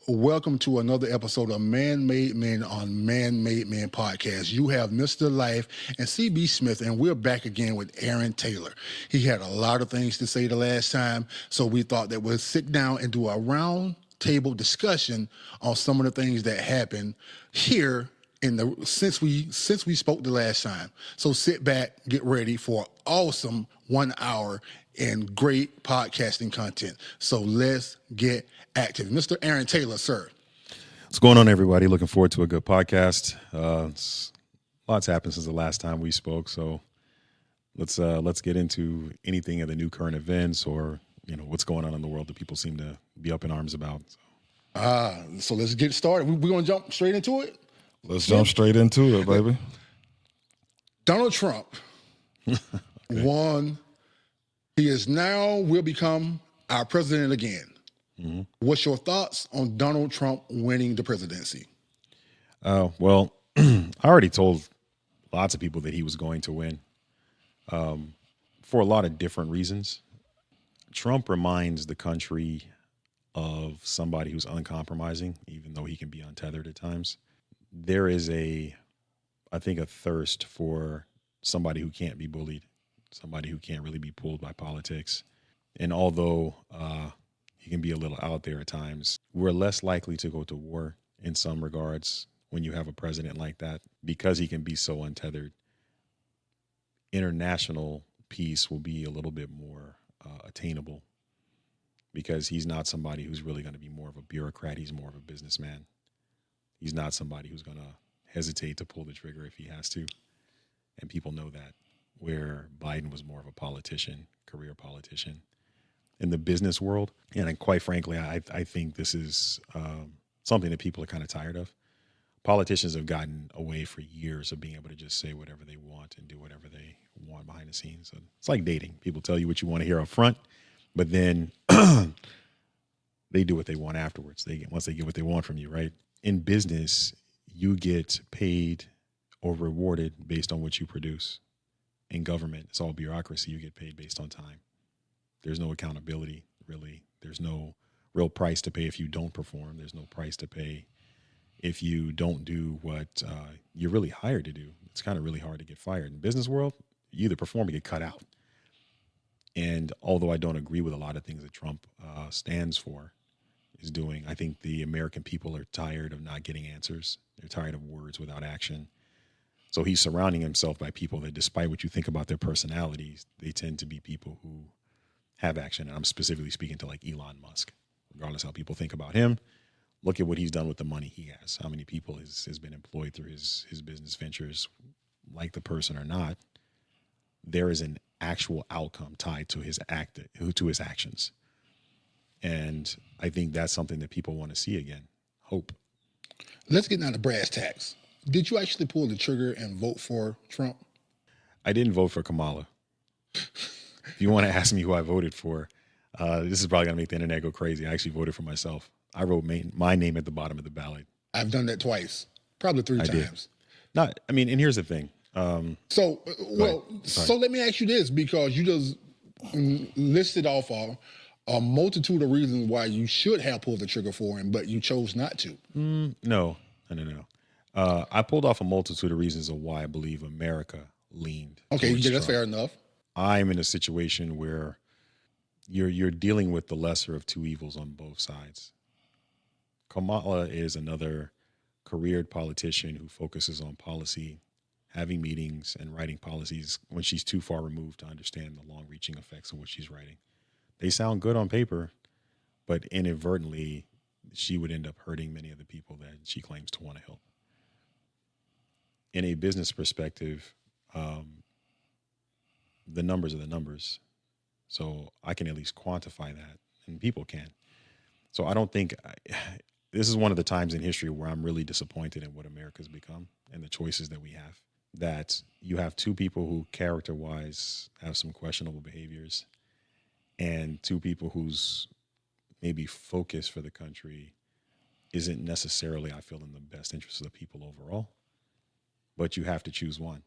Welcome to another episode of Man-Made Men on Man-Made Men podcast. You have Mr. Life and CB Smith, and we're back again with Aaron Taylor. He had a lot of things to say the last time, so we thought that we'd sit down and do a round table discussion on some of the things that happened here since we spoke the last time. So sit back, get ready for awesome 1 hour and great podcasting content. So let's get active. Mr. Aaron Taylor, sir. What's going on, everybody? Looking forward to a good podcast. Lots happened since the last time we spoke, so let's get into anything of the new current events or what's going on in the world that people seem to be up in arms about. So let's get started. We're gonna jump straight into it. Let's jump straight into it, baby. Donald Trump won. He is now will become our president again. Mm-hmm. What's your thoughts on Donald Trump winning the presidency? Well, I already told lots of people that he was going to win for a lot of different reasons. Trump reminds the country of somebody who's uncompromising, even though he can be untethered at times. There is I think, a thirst for somebody who can't be bullied, somebody who can't really be pulled by politics. And although he can be a little out there at times, we're less likely to go to war in some regards when you have a president like that, because he can be so untethered. International peace will be a little bit more attainable, because he's not somebody who's really going to be more of a bureaucrat. He's more of a businessman. He's not somebody who's going to hesitate to pull the trigger if he has to. And people know that, where Biden was more of a politician, career politician. In the business world, and quite frankly, I think this is something that people are kind of tired of. Politicians have gotten away for years of being able to just say whatever they want and do whatever they want behind the scenes. So it's like dating. People tell you what you want to hear up front, but then they do what they want afterwards. Once they get what they want from you, right? In business, you get paid or rewarded based on what you produce. In government, it's all bureaucracy. You get paid based on time. There's no accountability, really. There's no real price to pay if you don't perform. There's no price to pay if you don't do what you're really hired to do. It's kind of really hard to get fired. In the business world, you either perform or get cut out. And although I don't agree with a lot of things that Trump stands for, is doing, I think the American people are tired of not getting answers. They're tired of words without action. So he's surrounding himself by people that, despite what you think about their personalities, they tend to be people who have action. And I'm specifically speaking to like Elon Musk. Regardless how people think about him, look at what he's done with the money he has. How many people has been employed through his business ventures, like the person or not. There is an actual outcome tied to his actions. And I think that's something that people want to see again. Hope. Let's get down to brass tacks. Did you actually pull the trigger and vote for Trump? I didn't vote for Kamala. If you want to ask me who I voted for, this is probably going to make the internet go crazy. I actually voted for myself. I wrote my name at the bottom of the ballot. I've done that twice, probably three times. And here's the thing. So let me ask you this, because you just listed off a multitude of reasons why you should have pulled the trigger for him, but you chose not to. No. I pulled off a multitude of reasons of why I believe America leaned. Okay, that's fair enough. I'm in a situation where you're dealing with the lesser of two evils on both sides. Kamala is another careered politician who focuses on policy, having meetings and writing policies when she's too far removed to understand the long-reaching effects of what she's writing. They sound good on paper, but inadvertently, she would end up hurting many of the people that she claims to want to help. In a business perspective, the numbers are the numbers. So I can at least quantify that, and people can. So I don't think this is one of the times in history where I'm really disappointed in what America's become and the choices that we have. That you have two people who character-wise have some questionable behaviors, and two people whose maybe focus for the country isn't necessarily, I feel, in the best interest of the people overall. But you have to choose one.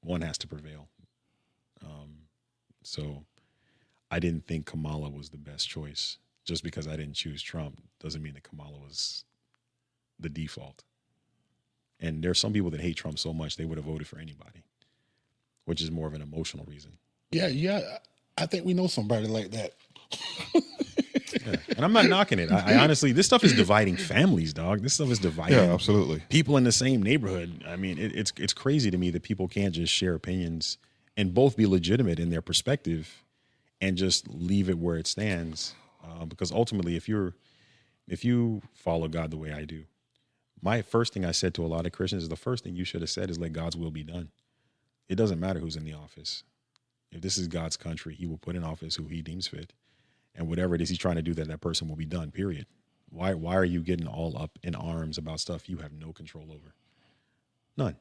One has to prevail. So I didn't think Kamala was the best choice. just because I didn't choose Trump doesn't mean that Kamala was the default. And there are some people that hate Trump so much they would have voted for anybody, which is more of an emotional reason. Yeah. I think we know somebody like that. Yeah. And I'm not knocking it. I honestly, this stuff is dividing families, dog. This stuff is dividing absolutely. people in the same neighborhood. I mean, it's crazy to me that people can't just share opinions and both be legitimate in their perspective and just leave it where it stands. Because ultimately, if you follow God the way I do, my first thing I said to a lot of Christians is the first thing you should have said is let God's will be done. It doesn't matter who's in the office. If this is God's country, he will put in office who he deems fit. And whatever it is he's trying to do, that person will be done, period. Why are you getting all up in arms about stuff you have no control over? None.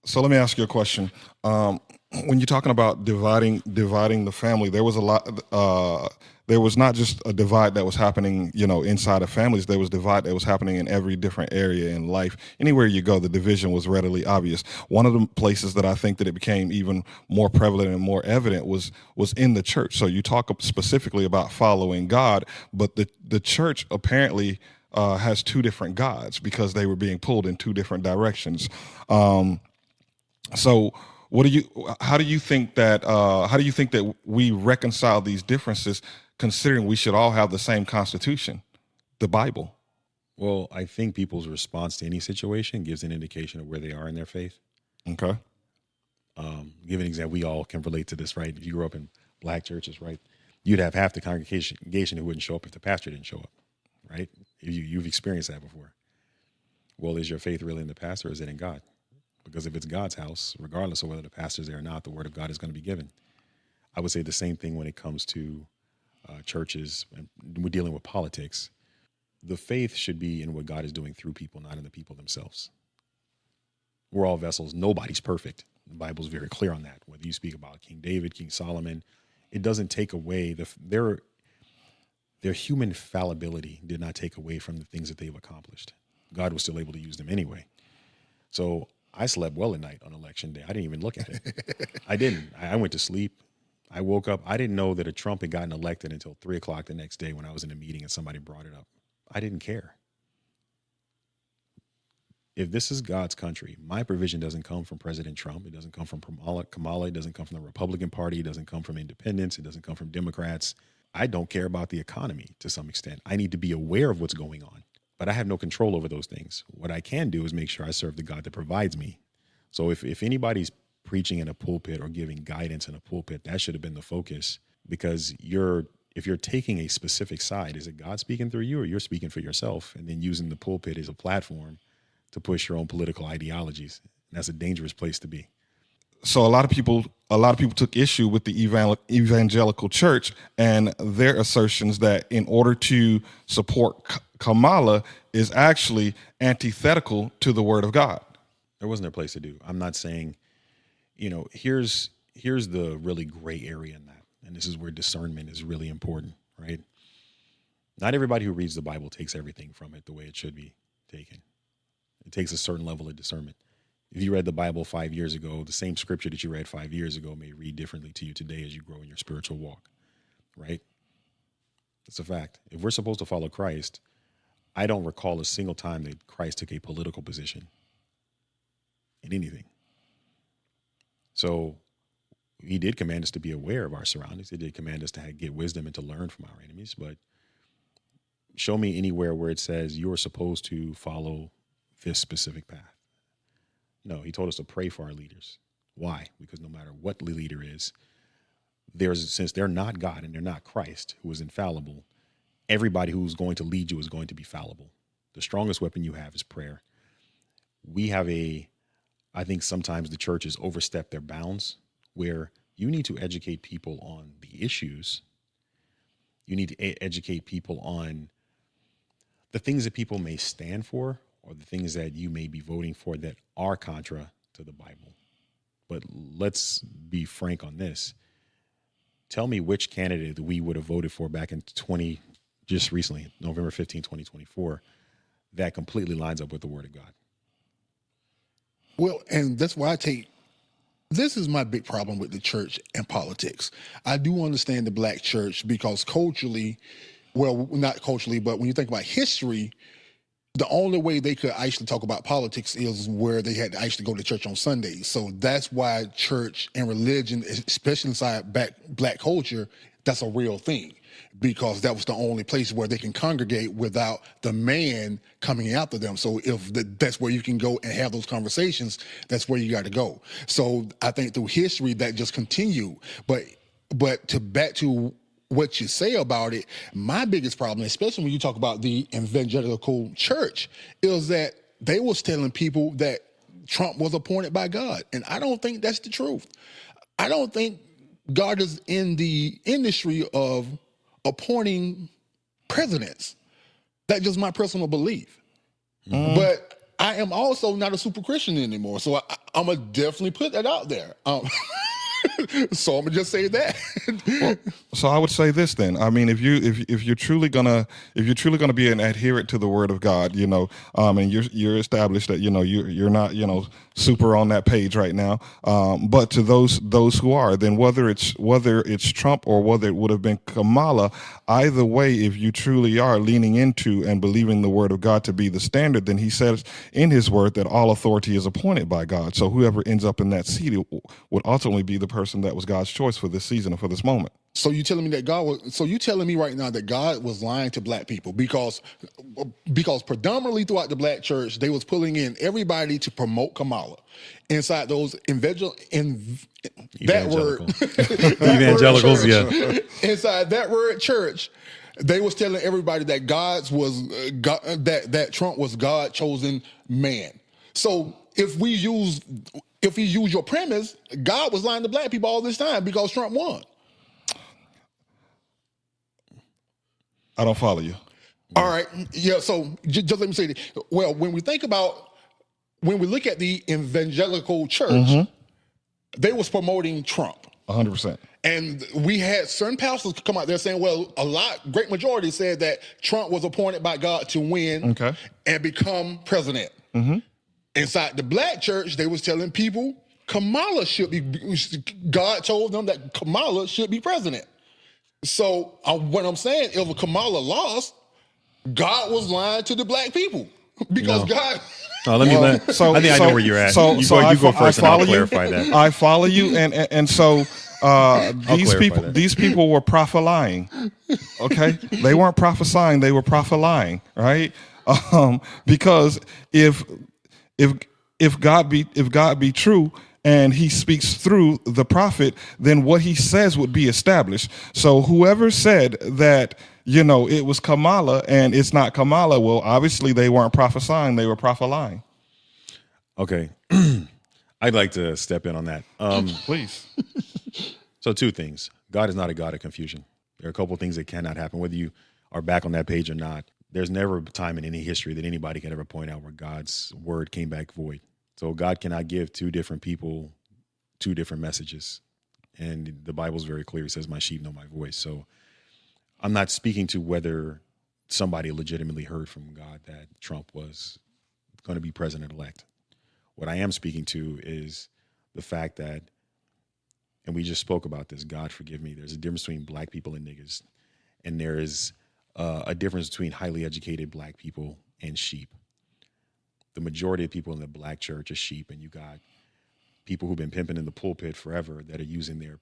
So let me ask you a question. When you're talking about dividing the family, there was a lot. There was not just a divide that was happening, inside of families. There was divide that was happening in every different area in life. Anywhere you go, the division was readily obvious. One of the places that I think that it became even more prevalent and more evident was in the church. So you talk specifically about following God, but the church apparently has two different gods because they were being pulled in two different directions. So how do you think that we reconcile these differences, considering we should all have the same constitution, the Bible? Well, I think people's response to any situation gives an indication of where they are in their faith. Okay. Give an example. We all can relate to this, right? If you grew up in black churches, right, you'd have half the congregation who wouldn't show up if the pastor didn't show up, right? You've experienced that before. Well, is your faith really in the pastor or is it in God? Because if it's God's house, regardless of whether the pastor's there or not, the word of God is going to be given. I would say the same thing when it comes to churches, and we're dealing with politics. The faith should be in what God is doing through people, not in the people themselves. We're all vessels. Nobody's perfect. The Bible's very clear on that. Whether you speak about King David, King Solomon, it doesn't take away their human fallibility did not take away from the things that they've accomplished. God was still able to use them anyway. So I slept well at night on election day. I didn't even look at it. I didn't. I went to sleep. I woke up. I didn't know that a Trump had gotten elected until 3:00 the next day when I was in a meeting and somebody brought it up. I didn't care. If this is God's country, my provision doesn't come from President Trump. It doesn't come from Kamala. It doesn't come from the Republican Party. It doesn't come from independents. It doesn't come from Democrats. I don't care about the economy to some extent. I need to be aware of what's going on, but I have no control over those things. What I can do is make sure I serve the God that provides me. So if anybody's preaching in a pulpit or giving guidance in a pulpit, that should have been the focus, because if you're taking a specific side, is it God speaking through you or you're speaking for yourself and then using the pulpit as a platform to push your own political ideologies? And that's a dangerous place to be. So a lot of people took issue with the evangelical church and their assertions that in order to support Kamala is actually antithetical to the word of God. There wasn't a place to do. I'm not saying, here's the really gray area in that. And this is where discernment is really important, right? Not everybody who reads the Bible takes everything from it the way it should be taken. It takes a certain level of discernment. If you read the Bible 5 years ago, the same scripture that you read 5 years ago may read differently to you today as you grow in your spiritual walk, right? It's a fact. If we're supposed to follow Christ, I don't recall a single time that Christ took a political position in anything. So he did command us to be aware of our surroundings. He did command us to get wisdom and to learn from our enemies. But show me anywhere where it says you're supposed to follow this specific path. No, he told us to pray for our leaders. Why? Because no matter what the leader is, since they're not God and they're not Christ, who is infallible, everybody who's going to lead you is going to be fallible. The strongest weapon you have is prayer. I think sometimes the churches overstep their bounds, where you need to educate people on the issues. You need to educate people on the things that people may stand for or the things that you may be voting for that are contra to the Bible. But let's be frank on this. Tell me which candidate that we would have voted for back in just recently, November 15, 2024, that completely lines up with the word of God. Well, and that's why this is my big problem with the church and politics. I do understand the black church because culturally well, not culturally, but when you think about history, the only way they could actually talk about politics is where they had to actually go to church on Sundays. So that's why church and religion, especially inside black culture, that's a real thing, because that was the only place where they can congregate without the man coming after them. So if that's where you can go and have those conversations, that's where you got to go. So I think through history that just continued. But to back to what you say about it, my biggest problem, especially when you talk about the evangelical church, is that they was telling people that Trump was appointed by God. And I don't think that's the truth. I don't think God is in the industry of appointing presidents. That's just my personal belief. But I am also not a super Christian anymore. So I'm going to definitely put that out there. So I'm gonna just say that. Well, so I would say this then. I mean, if you're truly gonna be an adherent to the Word of God, and you're established that you're not super on that page right now. But to those who are, then whether it's Trump or whether it would have been Kamala, either way, if you truly are leaning into and believing the Word of God to be the standard, then He says in His Word that all authority is appointed by God. So whoever ends up in that seat would ultimately be the person that was God's choice for this season or for this moment. So you telling me that you telling me right now that God was lying to black people because predominantly throughout the black church, they was pulling in everybody to promote Kamala inside those evangelicals, inside that word church, they was telling everybody that that Trump was God chosen man. So if we use your premise, God was lying to black people all this time because Trump won. I don't follow you. All right. Yeah. So just let me say this. Well, when we look at the evangelical church, they was promoting Trump. 100%. And we had certain pastors come out there saying, well, great majority said that Trump was appointed by God to win and become president. Inside the black church, they was telling people God told them that Kamala should be president. So what I'm saying, if Kamala lost, God was lying to the black people because God. I think I know where you're at. You go first, and I'll clarify that. I follow you, and so these people were prophesying. Okay, they weren't prophesying; they were prophesying, right? Because if God be true, and He speaks through the prophet, then what He says would be established. So whoever said that, it was Kamala and it's not Kamala, well, obviously they weren't prophesying, they were prophesying. Okay. I'd like to step in on that. Please. So 2 things. God is not a God of confusion. There are a couple of things that cannot happen, whether you are back on that page or not. There's never a time in any history that anybody can ever point out where God's word came back void. So God cannot give 2 different people 2 different messages. And the Bible's very clear. It says, my sheep know my voice. So I'm not speaking to whether somebody legitimately heard from God that Trump was going to be president-elect. What I am speaking to is the fact that, and we just spoke about this, God forgive me, there's a difference between black people and niggas. And there is a difference between highly educated black people and sheep. The majority of people in the black church are sheep, and you got people who've been pimping in the pulpit forever that are using their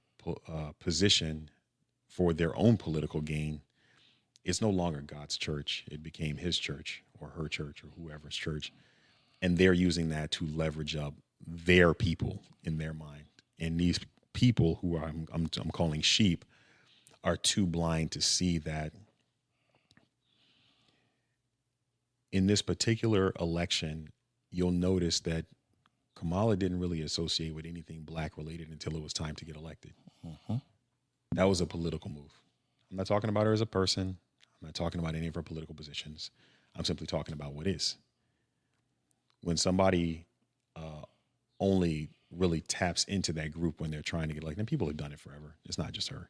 position for their own political gain. It's no longer God's church. It became His church or her church or whoever's church. And they're using that to leverage up their people in their mind. And these people who I'm calling sheep are too blind to see that in this particular election, you'll notice that Kamala didn't really associate with anything black related until it was time to get elected. That was a political move. I'm not talking about her as a person. I'm not talking about any of her political positions. I'm simply talking about what is. When somebody only really taps into that group when they're trying to get elected, and people have done it forever. It's not just her.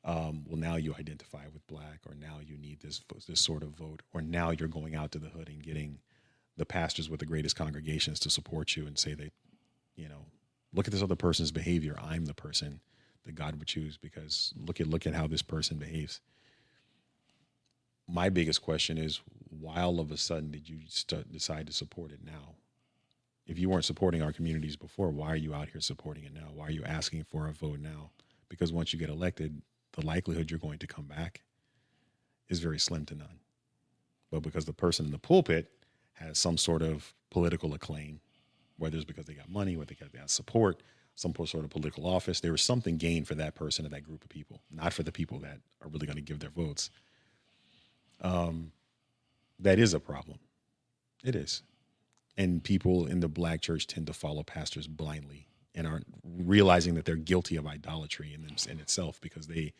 Well, now you identify with black, or now you need this sort of vote, or now you're going out to the hood and getting the pastors with the greatest congregations to support you and say that, look at this other person's behavior. I'm the person that God would choose because look at how this person behaves. my biggest question is, why all of a sudden did you decide to support it now? If you weren't supporting our communities before, why are you out here supporting it now? Why are you asking for a vote now? Because once you get elected, the likelihood you're going to come back is very slim to none. But because the person in the pulpit has some sort of political acclaim, whether it's because they got money, whether they got support, some sort of political office, there was something gained for that person or that group of people, not for the people that are really going to give their votes. That is a problem. It is. And people in the black church tend to follow pastors blindly and aren't realizing that they're guilty of idolatry in itself, because they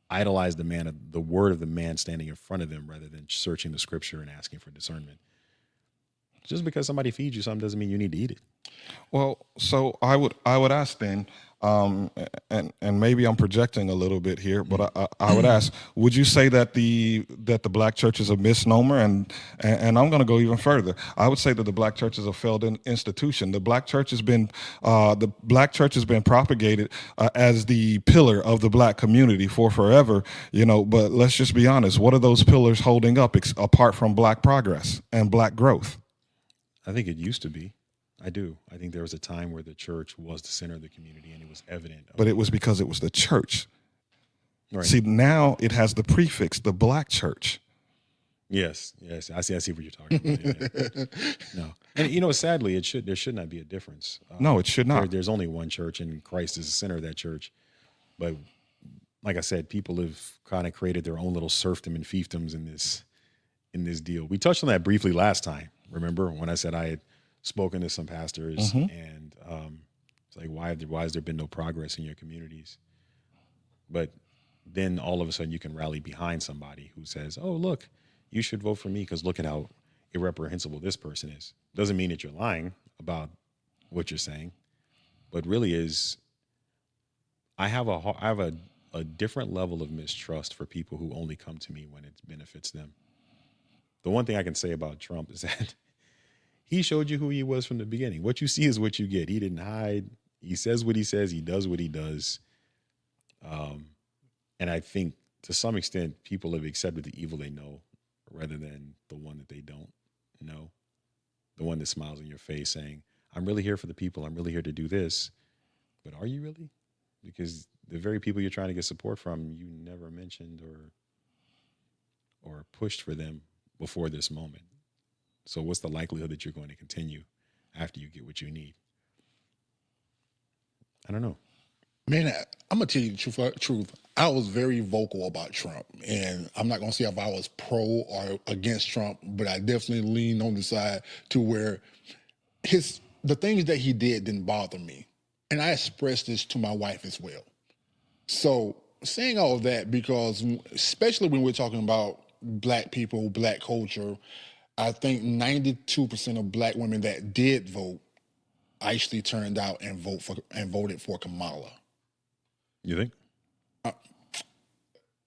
idolize the word of the man standing in front of them rather than searching the scripture and asking for discernment. Just because somebody feeds you something doesn't mean you need to eat it. Well, so I would ask then, and maybe I'm projecting a little bit here, but I would ask, would you say that the black church is a misnomer? And I'm going to go even further. I would say that the black church is a failed institution. The black church has been propagated as the pillar of the black community for forever, But let's just be honest. What are those pillars holding up apart from black progress and black growth? I think it used to be. I do. I think there was a time where the church was the center of the community, and it was evident. But it was because it was the church. Right. See, now it has the prefix, the black church. Yes. I see what you're talking about. Yeah. No. And, sadly, there should not be a difference. No, it should not. There's only one church, and Christ is the center of that church. But like I said, people have kind of created their own little serfdom and fiefdoms in this deal. We touched on that briefly last time. Remember when I said I had spoken to some pastors, and it's like, why has there been no progress in your communities? But then all of a sudden you can rally behind somebody who says, oh, look, you should vote for me because look at how irreprehensible this person is. Doesn't mean that you're lying about what you're saying, but really is, I have a different level of mistrust for people who only come to me when it benefits them. The one thing I can say about Trump is that he showed you who he was from the beginning. What you see is what you get. He didn't hide. He says what he says. He does what he does. And I think to some extent, people have accepted the evil they know rather than the one that they don't know. The one that smiles in your face saying, I'm really here for the people. I'm really here to do this. But are you really? Because the very people you're trying to get support from, you never mentioned or pushed for them before this moment. So what's the likelihood that you're going to continue after you get what you need? I don't know. Man, I'm going to tell you the truth. I was very vocal about Trump, and I'm not going to say if I was pro or against Trump, but I definitely leaned on the side to where the things that he did didn't bother me. And I expressed this to my wife as well. So saying all of that, because especially when we're talking about black people, black culture, I think 92% of black women that did vote actually turned out and voted for Kamala. You think?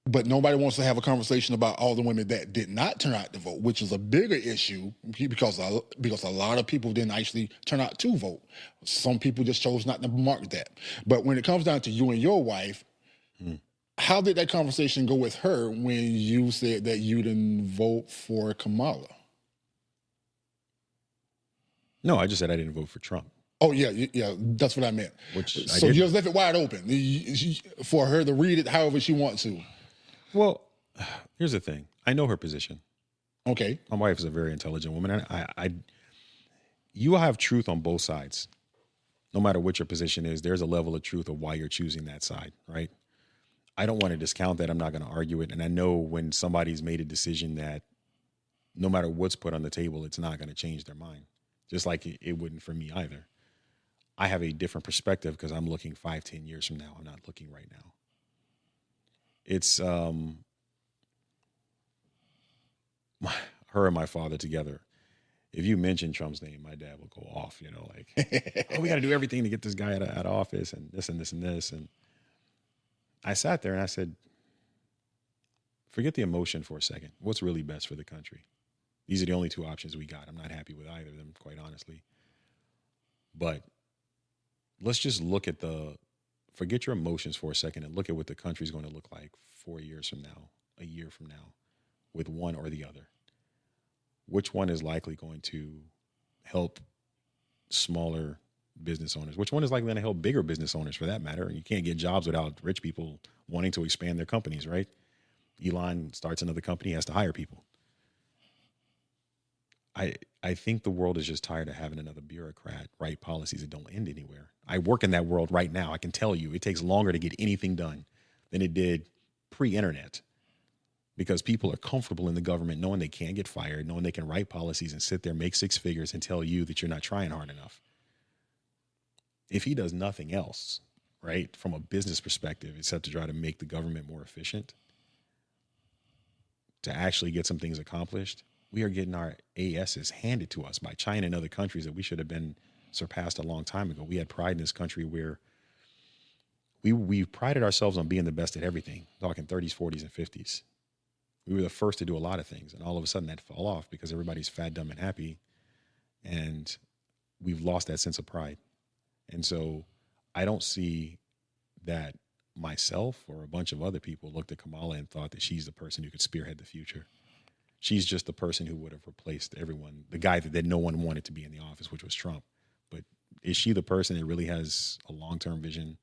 But nobody wants to have a conversation about all the women that did not turn out to vote, which is a bigger issue because a lot of people didn't actually turn out to vote. Some people just chose not to mark that. But when it comes down to you and your wife, how did that conversation go with her when you said that you didn't vote for Kamala? No, I just said I didn't vote for Trump. Oh, yeah, that's what I meant. So you just left it wide open for her to read it however she wants to. Well, here's the thing. I know her position. Okay. My wife is a very intelligent woman. You will have truth on both sides. No matter what your position is, there's a level of truth of why you're choosing that side, right? I don't want to discount that. I'm not going to argue it. And I know when somebody's made a decision that no matter what's put on the table, it's not going to change their mind. Just like it wouldn't for me either. I have a different perspective because I'm looking 5-10 years from now. I'm not looking right now. It's her and my father together. If you mention Trump's name, my dad will go off, like, oh, we got to do everything to get this guy out of office and this and this and this. And I sat there and I said, forget the emotion for a second. What's really best for the country? These are the only two options we got. I'm not happy with either of them, quite honestly. But let's just forget your emotions for a second and look at what the country's going to look like 4 years from now, a year from now. with one or the other. Which one is likely going to help smaller business owners? Which one is likely going to help bigger business owners, for that matter? You can't get jobs without rich people wanting to expand their companies, right? Elon starts another company, has to hire people. I think the world is just tired of having another bureaucrat write policies that don't end anywhere. I work in that world right now. I can tell you it takes longer to get anything done than it did pre-internet, because people are comfortable in the government knowing they can't get fired, knowing they can write policies and sit there, make six figures and tell you that you're not trying hard enough. If he does nothing else, right, from a business perspective, except to try to make the government more efficient, to actually get some things accomplished, we are getting our ASs handed to us by China and other countries that we should have been surpassed a long time ago. We had pride in this country where we prided ourselves on being the best at everything, talking 30s, 40s, and 50s. We were the first to do a lot of things, and all of a sudden that fell off because everybody's fat, dumb, and happy, and we've lost that sense of pride. And so I don't see that myself or a bunch of other people looked at Kamala and thought that she's the person who could spearhead the future. She's just the person who would have replaced everyone, the guy that no one wanted to be in the office, which was Trump. But is she the person that really has a long-term vision,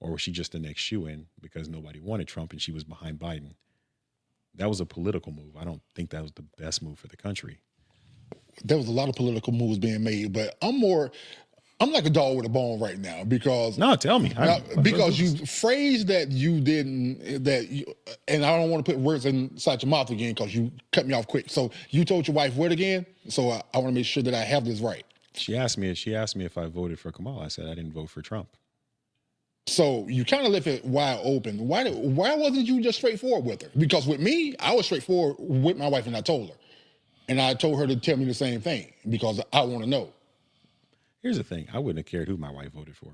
or was she just the next shoe-in because nobody wanted Trump and she was behind Biden? That was a political move. I don't think that was the best move for the country. There was a lot of political moves being made, but I'm like a dog with a bone right now because No, tell me. because you phrased that you didn't and I don't want to put words inside your mouth again because you cut me off quick. So you told your wife what again? So I want to make sure that I have this right. She asked me if I voted for Kamala. I said I didn't vote for Trump. So you kind of left it wide open. Why wasn't you just straightforward with her? Because with me, I was straightforward with my wife, and I told her, and I told her to tell me the same thing because I want to know. Here's the thing: I wouldn't have cared who my wife voted for.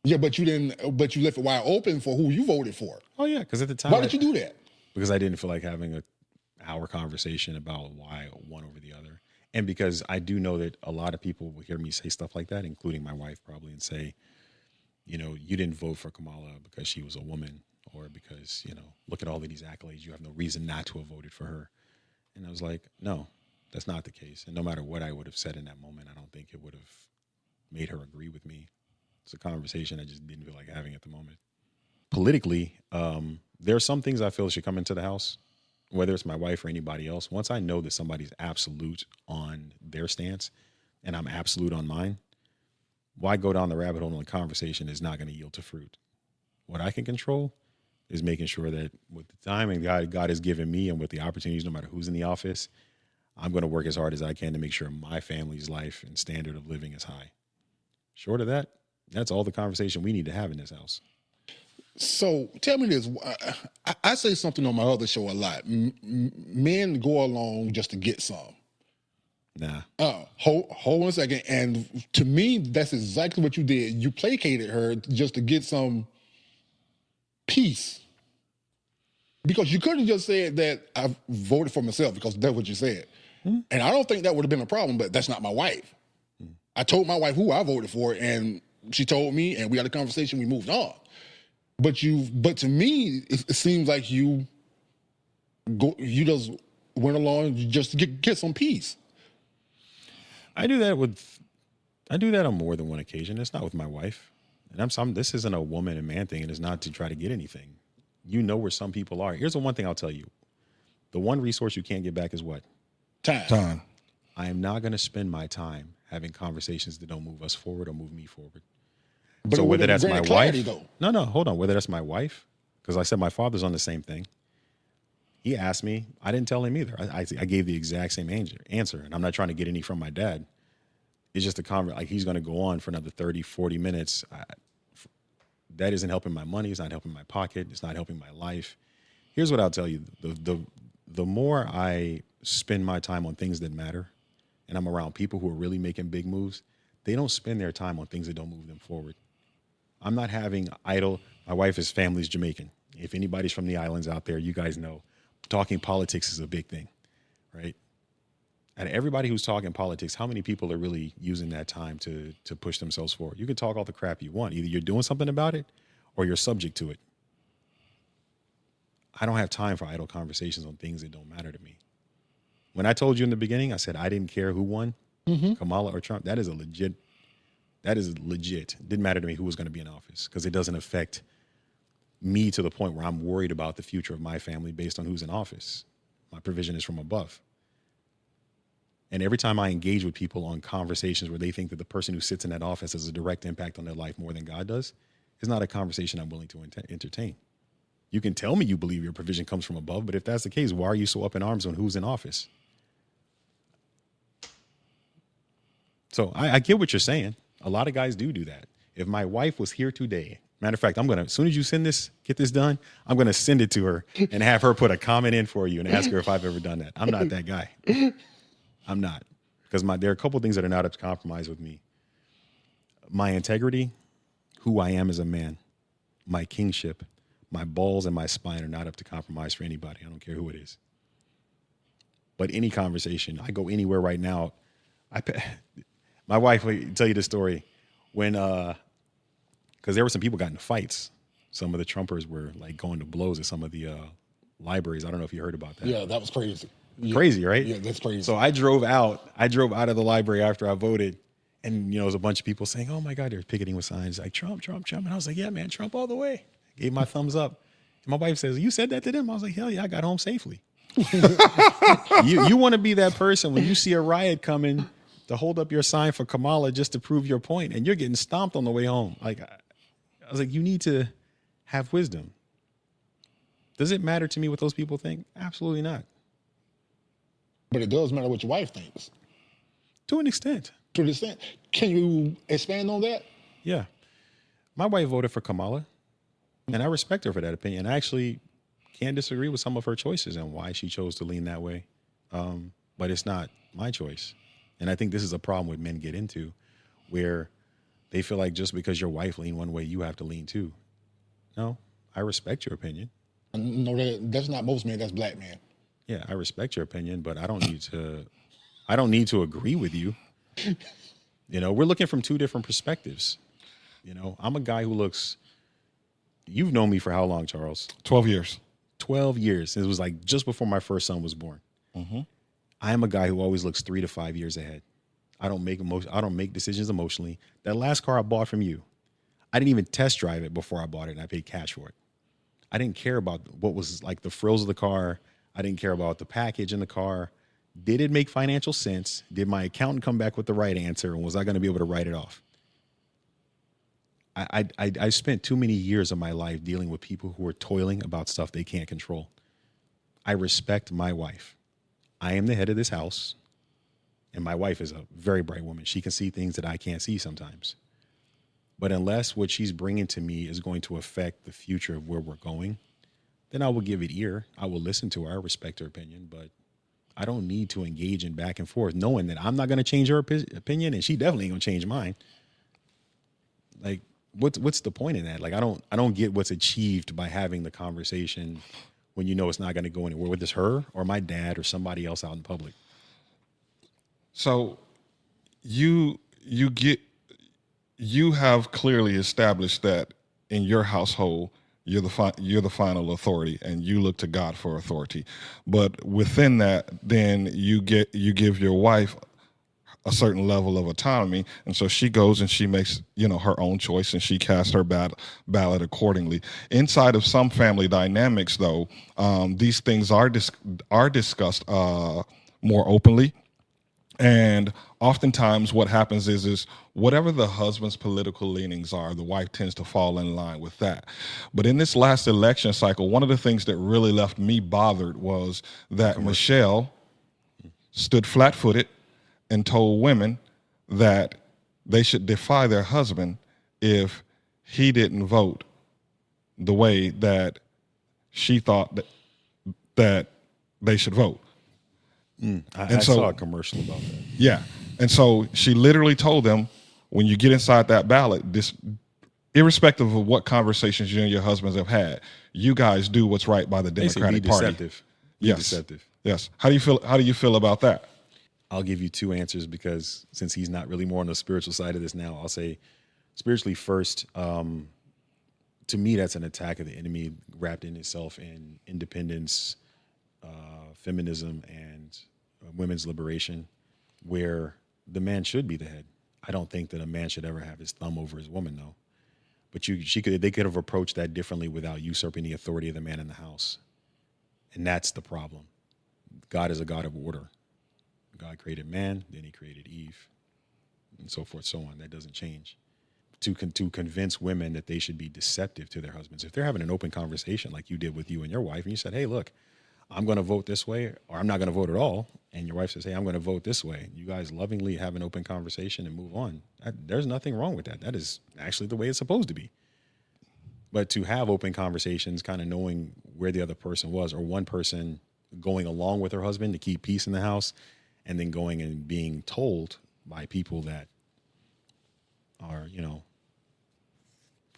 Yeah, but you didn't. But you left it wide open for who you voted for. Oh yeah, because at the time, Why did you do that? Because I didn't feel like having an hour conversation about why one over the other, and because I do know that a lot of people will hear me say stuff like that, including my wife probably, and say, you know, you didn't vote for Kamala because she was a woman, or because, you know, look at all of these accolades. You have no reason not to have voted for her. And I was like, no, that's not the case. And no matter what I would have said in that moment, I don't think it would have made her agree with me. It's a conversation I just didn't feel like having at the moment. Politically, there are some things I feel should come into the House, whether it's my wife or anybody else. Once I know that somebody's absolute on their stance and I'm absolute on mine, why go down the rabbit hole in a conversation is not going to yield to fruit? What I can control is making sure that with the time and God has given me and with the opportunities, no matter who's in the office, I'm going to work as hard as I can to make sure my family's life and standard of living is high. Short of that, that's all the conversation we need to have in this house. So tell me this. I say something on my other show a lot. Men go along just to get some. Nah. Hold on a second. And to me, that's exactly what you did. You placated her just to get some peace. Because you could have just said that I voted for myself, because that's what you said. And I don't think that would have been a problem, but that's not my wife. I told my wife who I voted for, and she told me, and we had a conversation, we moved on. But to me, it seems like you just went along just to get some peace. I do that on more than one occasion. It's not with my wife. And this isn't a woman and man thing, and it's not to try to get anything. You know where some people are. Here's the one thing I'll tell you. The one resource you can't get back is what? Time. I am not going to spend my time having conversations that don't move us forward or move me forward. But so whether that's my wife, though. no, hold on. Whether that's my wife, because I said my father's on the same thing. He asked me. I didn't tell him either. I gave the exact same answer, and I'm not trying to get any from my dad. It's just a conversation. Like, he's going to go on for another 30, 40 minutes. That isn't helping my money. It's not helping my pocket. It's not helping my life. Here's what I'll tell you. The more I spend my time on things that matter, and I'm around people who are really making big moves, they don't spend their time on things that don't move them forward. I'm not having idle. My wife's family's Jamaican. If anybody's from the islands out there, you guys know talking politics is a big thing, right? And everybody who's talking politics, how many people are really using that time to push themselves forward? You can talk all the crap you want. Either you're doing something about it or you're subject to it. I don't have time for idle conversations on things that don't matter to me. When I told you in the beginning, I said I didn't care who won, Kamala or Trump. That is legit. It didn't matter to me who was going to be in office because it doesn't affect me to the point where I'm worried about the future of my family based on who's in office. My provision is from above. And every time I engage with people on conversations where they think that the person who sits in that office has a direct impact on their life more than God does, it's not a conversation I'm willing to entertain. You can tell me you believe your provision comes from above, but if that's the case, why are you so up in arms on who's in office? So I get what you're saying. A lot of guys do that. If my wife was here today, matter of fact, as soon as you get this done, I'm going to send it to her and have her put a comment in for you and ask her if I've ever done that. I'm not that guy. I'm not. Because there are a couple of things that are not up to compromise with me. My integrity, who I am as a man, my kingship, my balls and my spine are not up to compromise for anybody. I don't care who it is. But any conversation, I go anywhere right now. My wife will tell you the story when, because there were some people got into fights. Some of the Trumpers were like going to blows at some of the libraries. I don't know if you heard about that. Yeah, that was crazy. Yeah. Crazy, right? Yeah, that's crazy. So I drove out of the library after I voted, and there was a bunch of people saying, "Oh my God, they're picketing with signs like Trump, Trump, Trump," and I was like, "Yeah, man, Trump all the way." Gave my thumbs up. And my wife says, "You said that to them?" I was like, "Hell yeah, I got home safely." You want to be that person when you see a riot coming to hold up your sign for Kamala just to prove your point, and you're getting stomped on the way home. Like, I was like, you need to have wisdom. Does it matter to me what those people think? Absolutely not. But it does matter what your wife thinks. To an extent. To an extent. Can you expand on that? Yeah. My wife voted for Kamala, and I respect her for that opinion. I actually can disagree with some of her choices and why she chose to lean that way. But it's not my choice. And I think this is a problem with men get into, where they feel like just because your wife leaned one way, you have to lean too. No, I respect your opinion. No, that's not most men. That's black men. Yeah, I respect your opinion, but I don't need to agree with you. We're looking from two different perspectives. I'm a guy who you've known me for how long, Charles? 12 years. 12 years. It was like just before my first son was born. Mm-hmm. I am a guy who always looks 3 to 5 years ahead. I don't make decisions emotionally. That last car I bought from you, I didn't even test drive it before I bought it, and I paid cash for it. I didn't care about what was like the frills of the car. I didn't care about the package in the car. Did it make financial sense? Did my accountant come back with the right answer? And was I going to be able to write it off? I spent too many years of my life dealing with people who are toiling about stuff they can't control. I respect my wife. I am the head of this house, and my wife is a very bright woman. She can see things that I can't see sometimes. But unless what she's bringing to me is going to affect the future of where we're going, then I will give it ear. I will listen to her. I respect her opinion, but I don't need to engage in back and forth, knowing that I'm not going to change her opinion, and she definitely ain't going to change mine. Like, what's the point in that? Like, I don't get what's achieved by having the conversation when you know it's not going to go anywhere, whether it's her or my dad or somebody else out in public. So you have clearly established that in your household, you're the final authority, and you look to God for authority. But within that, then you give your wife a certain level of autonomy, and so she goes and she makes her own choice, and she casts her ballot accordingly. Inside of some family dynamics, though, these things are discussed more openly. And oftentimes what happens is whatever the husband's political leanings are, the wife tends to fall in line with that. But in this last election cycle, one of the things that really left me bothered was that Michelle stood flat-footed and told women that they should defy their husband if he didn't vote the way that she thought that they should vote. I saw a commercial about that. Yeah. And so she literally told them, when you get inside that ballot, irrespective of what conversations you and your husbands have had, you guys do what's right by the Democratic Party. Deceptive. Yes. Deceptive. Yes. How do you feel about that? I'll give you two answers, because since he's not really more on the spiritual side of this now, I'll say spiritually first, to me, that's an attack of the enemy wrapped in itself in independence, feminism, and women's liberation, where the man should be the head. I don't think that a man should ever have his thumb over his woman, though. But they could have approached that differently without usurping the authority of the man in the house. And that's the problem. God is a God of order. God created man, then he created Eve, and so forth, so on. That doesn't change. To convince women that they should be deceptive to their husbands. If they're having an open conversation like you did with you and your wife, and you said, hey, look, I'm going to vote this way, or I'm not going to vote at all, and your wife says, hey, I'm going to vote this way, you guys lovingly have an open conversation and move on. There's nothing wrong with that. That is actually the way it's supposed to be. But to have open conversations, kind of knowing where the other person was, or one person going along with her husband to keep peace in the house, and then going and being told by people that are,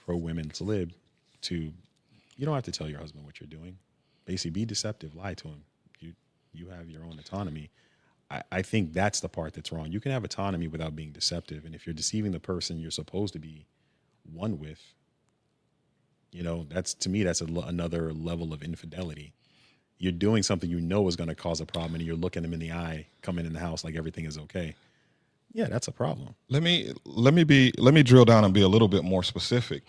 pro-women's lib, you don't have to tell your husband what you're doing. Basically, be deceptive, lie to him. You have your own autonomy. I think that's the part that's wrong. You can have autonomy without being deceptive. And if you're deceiving the person you're supposed to be one with, that's another level of infidelity. You're doing something is going to cause a problem, and you're looking them in the eye, coming in the house like everything is okay. Yeah, that's a problem. Let me drill down and be a little bit more specific.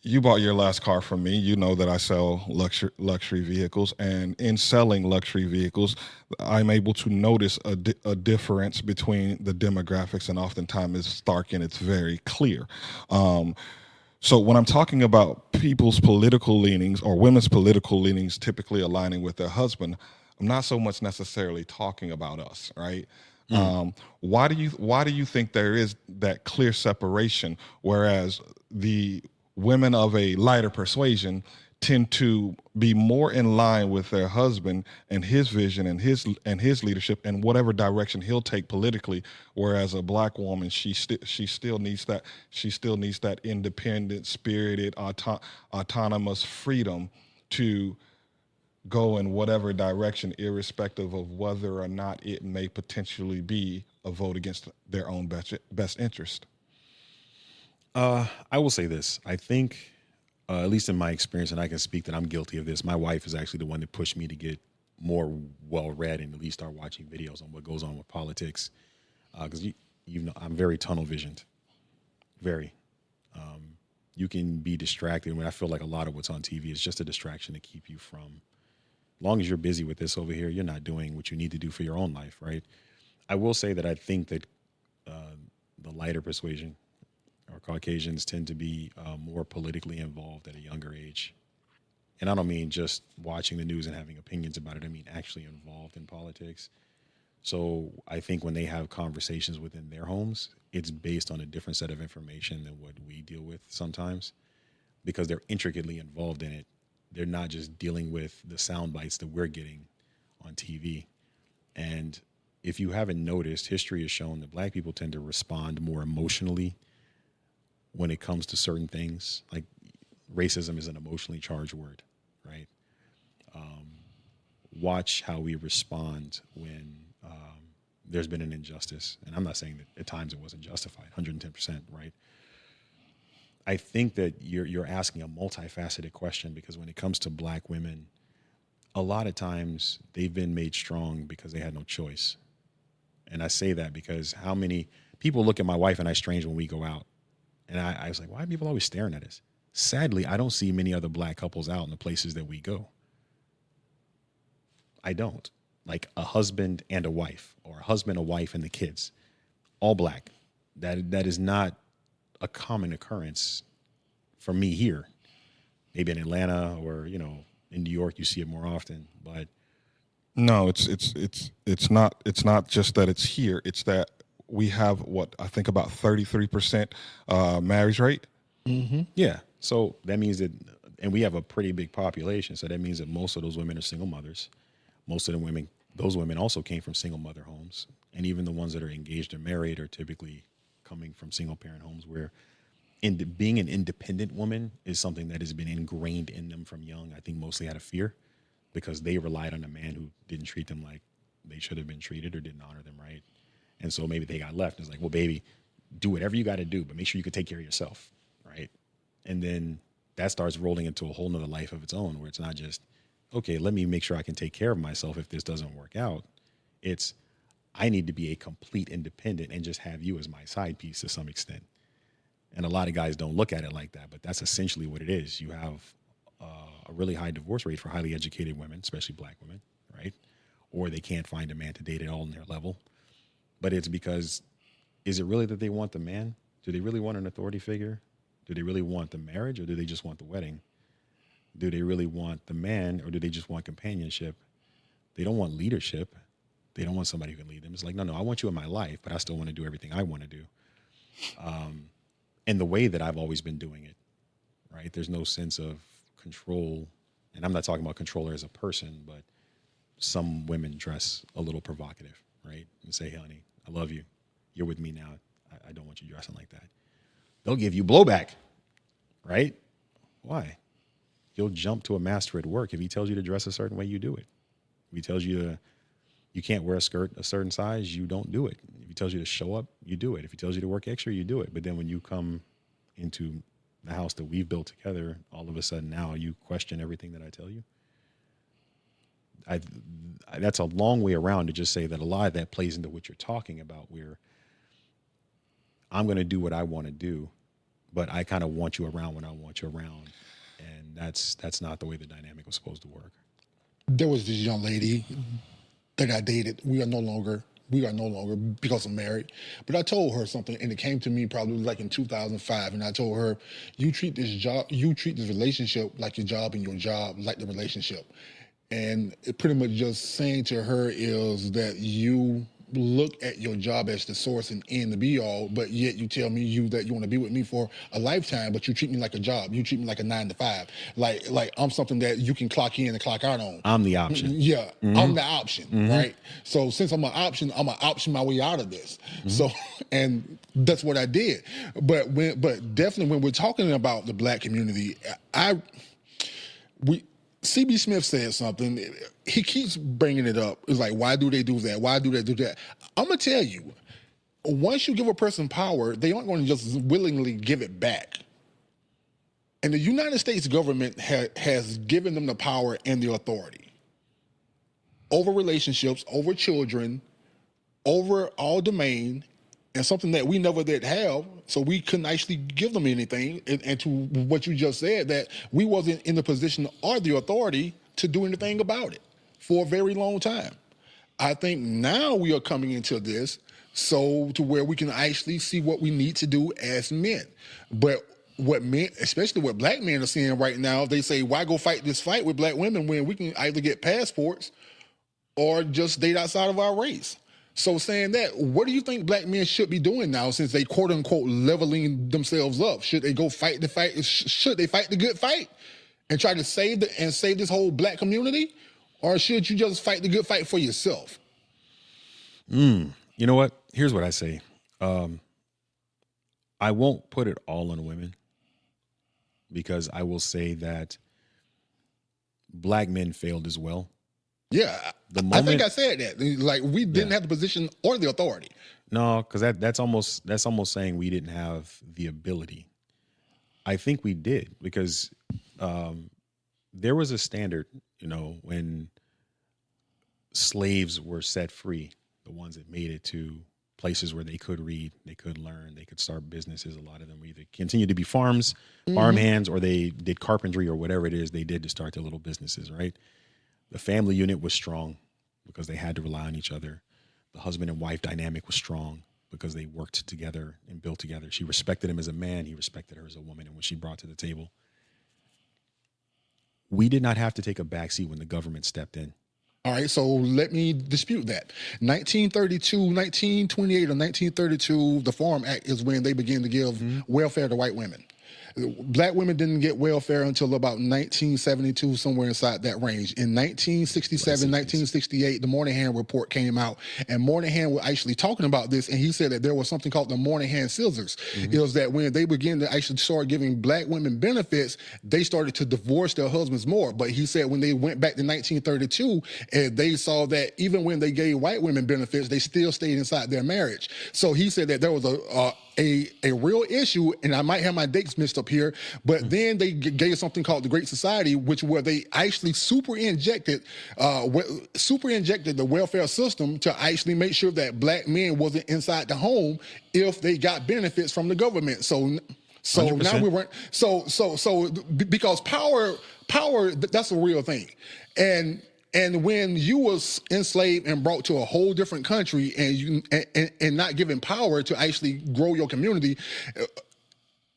You bought your last car from me. You know that I sell luxury vehicles, and in selling luxury vehicles, I'm able to notice a difference between the demographics, and oftentimes it's stark and it's very clear. So when I'm talking about people's political leanings or women's political leanings typically aligning with their husband, I'm not so much necessarily talking about us, right? Why do you think there is that clear separation, whereas the women of a lighter persuasion tend to be more in line with their husband and his vision and his leadership and whatever direction he'll take politically, whereas a black woman she still needs that independent, spirited, autonomous freedom to go in whatever direction, irrespective of whether or not it may potentially be a vote against their own best interest? I will say this. I think, at least in my experience, and I can speak that I'm guilty of this, my wife is actually the one that pushed me to get more well-read and at least start watching videos on what goes on with politics. Because I'm very tunnel visioned. Very. You can be distracted. I mean, I feel like a lot of what's on TV is just a distraction to keep you from, as long as you're busy with this over here, you're not doing what you need to do for your own life, right? I will say that I think that the lighter persuasion or Caucasians tend to be more politically involved at a younger age. And I don't mean just watching the news and having opinions about it. I mean actually involved in politics. So I think when they have conversations within their homes, it's based on a different set of information than what we deal with sometimes, because they're intricately involved in it. They're not just dealing with the sound bites that we're getting on TV. And if you haven't noticed, history has shown that black people tend to respond more emotionally when it comes to certain things. Like racism is an emotionally charged word, right? Watch how we respond when there's been an injustice. And I'm not saying that at times it wasn't justified, 110%, right? I think that you're asking a multifaceted question, because when it comes to black women, a lot of times they've been made strong because they had no choice. And I say that because how many people look at my wife and I strange when we go out. And I was like, why are people always staring at us? Sadly, I don't see many other black couples out in the places that we go. I don't. Like a husband and a wife, or a husband, a wife, and the kids, all black. That is not a common occurrence for me here. Maybe in Atlanta or, in New York, you see it more often, but no, it's not just that it's here. It's that we have what I think about 33% marriage rate. Mm-hmm. Yeah. So that means that, and we have a pretty big population. So that means that most of those women are single mothers. Most of those women also came from single mother homes. And even the ones that are engaged or married are typically coming from single parent homes, where being an independent woman is something that has been ingrained in them from young. I think mostly out of fear, because they relied on a man who didn't treat them like they should have been treated or didn't honor them right. And so maybe they got left. It's like, well, baby, do whatever you got to do, but make sure you can take care of yourself, right? And then that starts rolling into a whole nother life of its own, where it's not just, okay, let me make sure I can take care of myself if this doesn't work out. It's, I need to be a complete independent and just have you as my side piece to some extent. And a lot of guys don't look at it like that, but that's essentially what it is. You have a really high divorce rate for highly educated women, especially black women, right? Or they can't find a man to date at all in their level. But it's because, is it really that they want the man? Do they really want an authority figure? Do they really want the marriage, or do they just want the wedding? Do they really want the man, or do they just want companionship? They don't want leadership. They don't want somebody who can lead them. It's like, no, I want you in my life, but I still want to do everything I want to do. And the way that I've always been doing it, right? There's no sense of control. And I'm not talking about controller as a person, but some women dress a little provocative, right? And say, hey, honey, I love you. You're with me now. I don't want you dressing like that. They'll give you blowback, right? Why? You'll jump to a master at work. If he tells you to dress a certain way, you do it. If he tells you you can't wear a skirt a certain size, you don't do it. If he tells you to show up, you do it. If he tells you to work extra, you do it. But then when you come into the house that we've built together, all of a sudden now you question everything that I tell you. That's a long way around to just say that a lot of that plays into what you're talking about, where I'm going to do what I want to do, but I kind of want you around when I want you around. And that's not the way the dynamic was supposed to work. There was this young lady that I dated. We are no longer because I'm married. But I told her something, and it came to me probably like in 2005. And I told her, you treat this relationship like your job, and your job like the relationship. And it pretty much just saying to her is that you look at your job as the source and end, the be all, but yet you tell me that you want to be with me for a lifetime, but you treat me like a job. You treat me like a 9 to 5. Like I'm something that you can clock in and clock out on. I'm the option. Yeah, I'm the option, right? So since I'm an option my way out of this. So, and that's what I did. But definitely when we're talking about the black community, CB Smith said something. He keeps bringing it up. It's like, why do they do that? Why do they do that? I'm going to tell you, once you give a person power, they aren't going to just willingly give it back. And the United States government has given them the power and the authority over relationships, over children, over all domain, and something that we never did have, so we couldn't actually give them anything. And to what you just said, that we wasn't in the position or the authority to do anything about it for a very long time. I think now we are coming into this so to where we can actually see what we need to do as men. But what men, especially what black men are seeing right now, they say, why go fight this fight with black women when we can either get passports or just date outside of our race? So saying that, what do you think black men should be doing now, since they quote unquote leveling themselves up? Should they go fight the fight? Should they fight the good fight and try to save this whole black community? Or should you just fight the good fight for yourself? You know what? Here's what I say. I won't put it all on women, because I will say that black men failed as well. Yeah, I think I said that. Like, we didn't have the position or the authority. No, because that's almost saying we didn't have the ability. I think we did, because there was a standard, when slaves were set free, the ones that made it to places where they could read, they could learn, they could start businesses. A lot of them either continued to be farm hands, or they did carpentry or whatever it is they did to start their little businesses, right? The family unit was strong because they had to rely on each other. The husband and wife dynamic was strong because they worked together and built together. She respected him as a man. He respected her as a woman and what she brought to the table. We did not have to take a backseat when the government stepped in. All right, so let me dispute that. 1928 or 1932, the Farm Act is when they began to give welfare to white women. Black women didn't get welfare until about 1972, somewhere inside that range. In 1967, 1968, the Moynihan report came out, and Moynihan was actually talking about this, and he said that there was something called the Moynihan Scissors. It was that when they began to actually start giving black women benefits, they started to divorce their husbands more. But he said when they went back to 1932, they saw that even when they gave white women benefits, they still stayed inside their marriage. So he said that there was a real issue, and I might have my dates mixed up here, but then they gave something called the Great Society, which where they actually super injected the welfare system to actually make sure that black men wasn't inside the home if they got benefits from the government. So 100%. now we weren't because power that's a real thing, and when you was enslaved and brought to a whole different country and not given power to actually grow your community,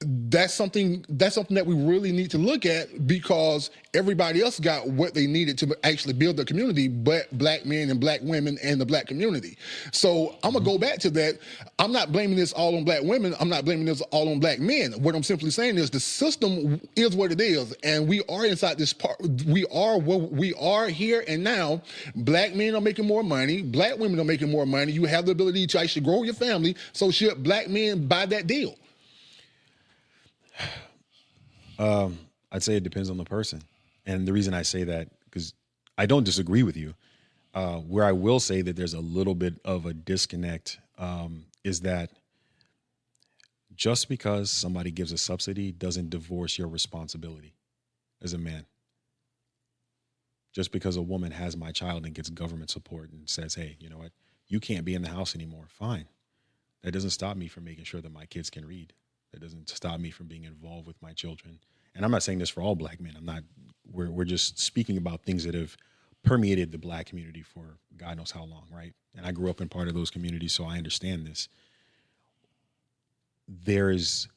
that's something that we really need to look at, because everybody else got what they needed to actually build the community, but black men and black women and the black community. So I'm gonna go back to that. I'm not blaming this all on black women. I'm not blaming this all on black men. What I'm simply saying is the system is what it is, and we are inside this part. We are here and now. Black men are making more money. Black women are making more money. You have the ability to actually grow your family. So should black men buy that deal? I'd say it depends on the person. And the reason I say that, because I don't disagree with you. Where I will say that there's a little bit of a disconnect is that just because somebody gives a subsidy doesn't divorce your responsibility as a man. Just because a woman has my child and gets government support and says, hey, you know what, you can't be in the house anymore, fine. That doesn't stop me from making sure that my kids can read. That doesn't stop me from being involved with my children. And I'm not saying this for all black men. We're just speaking about things that have permeated the black community for God knows how long, right? And I grew up in part of those communities, so I understand this. There is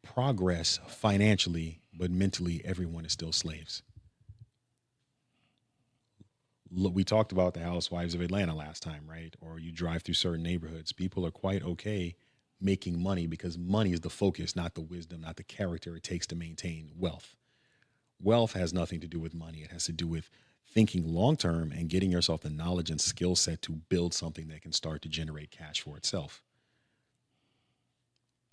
progress financially, but mentally everyone is still slaves. Look, we talked about the Housewives of Atlanta last time, right? Or you drive through certain neighborhoods. People are quite okay making money because money is the focus, not the wisdom, not the character it takes to maintain wealth. Wealth has nothing to do with money. It has to do with thinking long-term and getting yourself the knowledge and skill set to build something that can start to generate cash for itself.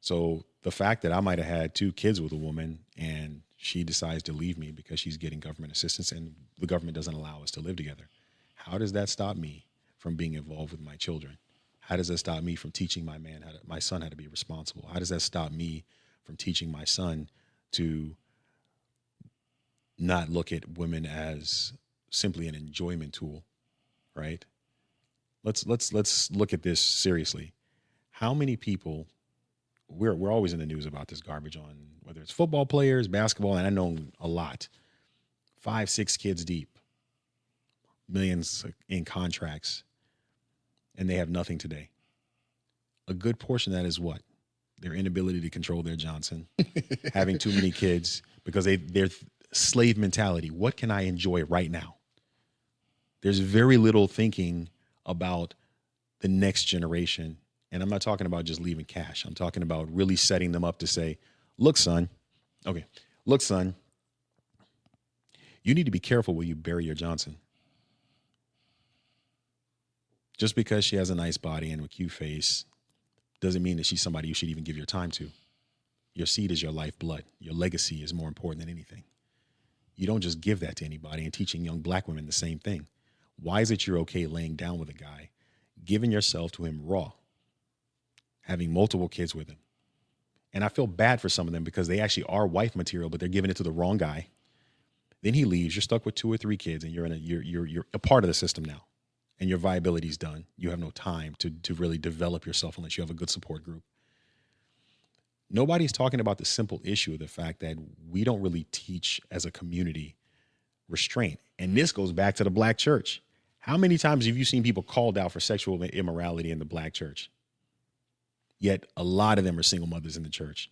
So the fact that I might have had 2 kids with a woman and she decides to leave me because she's getting government assistance and the government doesn't allow us to live together, how does that stop me from being involved with my children? How does that stop me from teaching my son how to be responsible? How does that stop me from teaching my son to not look at women as simply an enjoyment tool, right? Let's look at this seriously. How many people, we're always in the news about this garbage on whether it's football players, basketball, and I know a lot, 5, 6 kids deep, millions in contracts, and they have nothing today. A good portion of that is what? Their inability to control their Johnson, having too many kids because they're slave mentality. What can I enjoy right now? There's very little thinking about the next generation. And I'm not talking about just leaving cash. I'm talking about really setting them up to say, look, son, you need to be careful where you bury your Johnson. Just because she has a nice body and a cute face doesn't mean that she's somebody you should even give your time to. Your seed is your lifeblood. Your legacy is more important than anything. You don't just give that to anybody, and teaching young black women the same thing. Why is it you're okay laying down with a guy, giving yourself to him raw, having multiple kids with him? And I feel bad for some of them because they actually are wife material, but they're giving it to the wrong guy. Then he leaves. You're stuck with 2 or 3 kids, and you're a part of the system now. And your viability is done. You have no time to really develop yourself unless you have a good support group. Nobody's talking about the simple issue of the fact that we don't really teach as a community restraint. And this goes back to the black church. How many times have you seen people called out for sexual immorality in the black church? Yet a lot of them are single mothers in the church.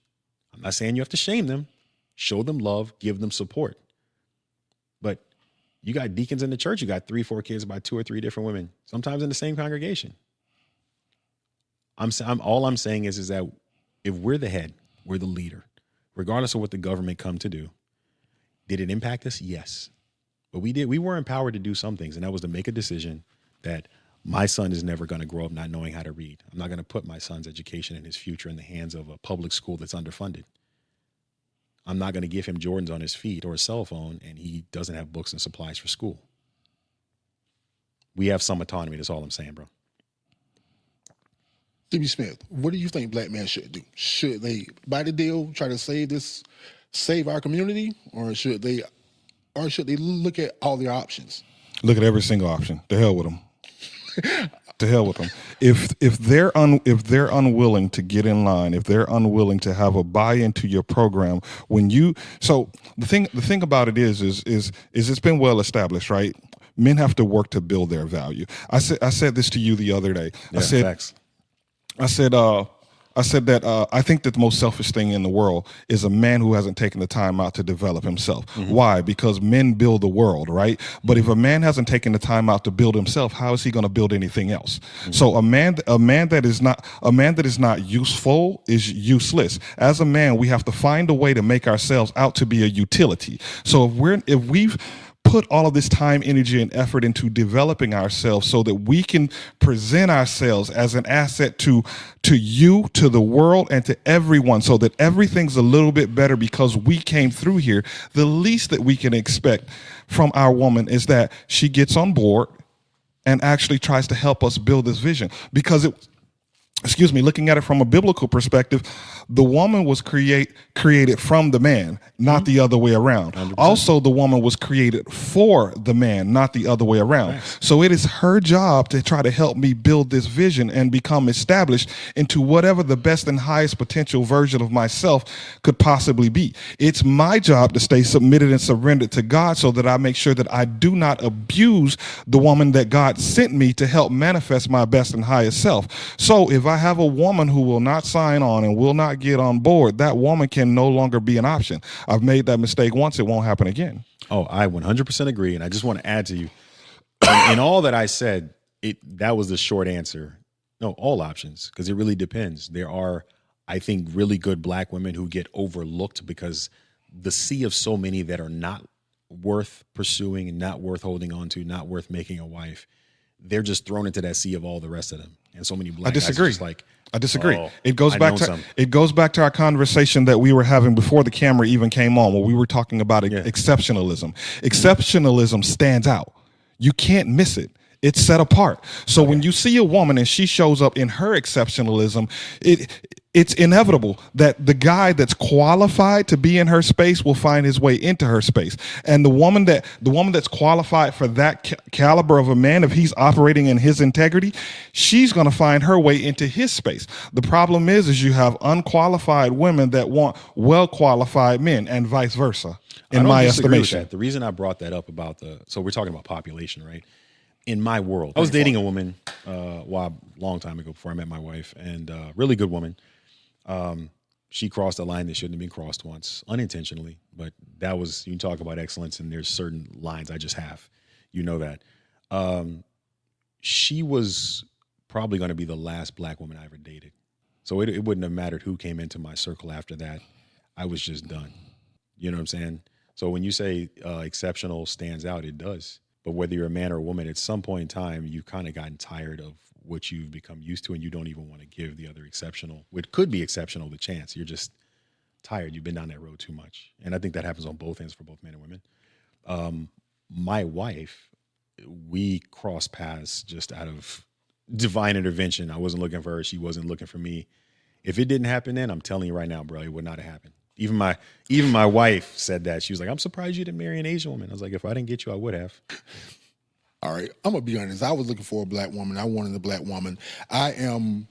I'm not saying you have to shame them. Show them love, give them support. But you got deacons in the church, you got 3, 4 kids by 2 or 3 different women, sometimes in the same congregation. All I'm saying is that if we're the head, we're the leader, regardless of what the government come to do. Did it impact us? Yes. But we were empowered to do some things, and that was to make a decision that my son is never going to grow up not knowing how to read. I'm not going to put my son's education and his future in the hands of a public school that's underfunded. I'm not going to give him Jordans on his feet or a cell phone and he doesn't have books and supplies for school. We have some autonomy. That's all I'm saying, bro. CB Smith, what do you think black men should do? Should they buy the deal, try to save our community, or should they look at all their options? Look at every single option. To hell with them. To hell with them. If they're unwilling to get in line, if they're unwilling to have a buy into your program, so the thing about it is it's been well established, right? Men have to work to build their value. I said this to you the other day. Yeah, facts. I said that I think that the most selfish thing in the world is a man who hasn't taken the time out to develop himself. Mm-hmm. Why? Because men build the world, right? But if a man hasn't taken the time out to build himself, how is he going to build anything else? Mm-hmm. So a man that is not useful is useless. As a man, we have to find a way to make ourselves out to be a utility. So if we've put all of this time, energy, and effort into developing ourselves so that we can present ourselves as an asset to you, to the world, and to everyone, so that everything's a little bit better because we came through here. The least that we can expect from our woman is that she gets on board and actually tries to help us build this vision. Because looking at it from a biblical perspective, the woman was created from the man, not the other way around. 100%. Also, the woman was created for the man, not the other way around. Nice. So it is her job to try to help me build this vision and become established into whatever the best and highest potential version of myself could possibly be. It's my job to stay submitted and surrendered to God so that I make sure that I do not abuse the woman that God sent me to help manifest my best and highest self. So if I have a woman who will not sign on and will not get on board, that woman can no longer be an option. I've made that mistake once. It won't happen again. Oh, I 100% agree. And I just want to add to you, in all that I said, that was the short answer. No, all options, because it really depends. There are, I think, really good black women who get overlooked because the sea of so many that are not worth pursuing and not worth holding on to, not worth making a wife, they're just thrown into that sea of all the rest of them. And so many black guys are just like, I disagree. Oh, it goes back to our conversation that we were having before the camera even came on, where we were talking about exceptionalism. Exceptionalism stands out. You can't miss it. It's set apart. So when you see a woman and she shows up in her exceptionalism, it's inevitable that the guy that's qualified to be in her space will find his way into her space. And the woman that's qualified for that caliber of a man, if he's operating in his integrity, she's going to find her way into his space. The problem is you have unqualified women that want well-qualified men, and vice versa, in my estimation. With that. The reason I brought that up so we're talking about population, right? In my world, I was dating a woman a long time ago before I met my wife, and really good woman. She crossed a line that shouldn't have been crossed once, unintentionally. But that was, you can talk about excellence, and there's certain lines I just have. You know that. She was probably going to be the last black woman I ever dated. So it wouldn't have mattered who came into my circle after that. I was just done. You know what I'm saying? So when you say exceptional stands out, it does. But whether you're a man or a woman, at some point in time, you've kind of gotten tired of what you've become used to, and you don't even want to give the other what could be exceptional, the chance. You're just tired. You've been down that road too much. And I think that happens on both ends for both men and women. My wife, we crossed paths just out of divine intervention. I wasn't looking for her. She wasn't looking for me. If it didn't happen then, I'm telling you right now, bro, it would not have happened. Even my wife said that. She was like, I'm surprised you didn't marry an Asian woman. I was like, if I didn't get you, I would have. All right, I'm going to be honest. I was looking for a black woman. I wanted a black woman. I am,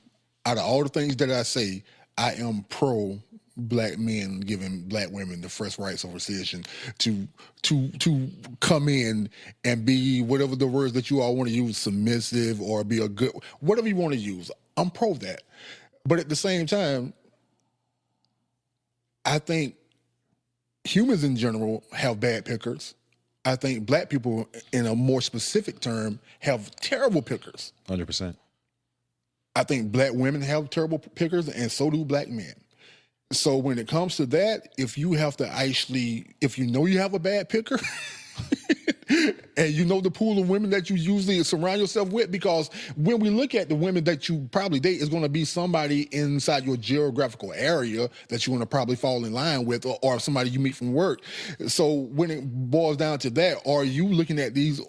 out of all the things that I say, I am pro black men giving black women the first rights of decision to come in and be whatever the words that you all want to use, submissive or be a good, whatever you want to use. I'm pro that. But at the same time, I think humans in general have bad pickers. I think black people, in a more specific term, have terrible pickers. 100%. I think black women have terrible pickers, and so do black men. So when it comes to that, if you know you have a bad picker, And you know the pool of women that you usually surround yourself with, because when we look at the women that you probably date, it's going to be somebody inside your geographical area that you want to probably fall in line with, or somebody you meet from work. So when it boils down to that, are you looking at these?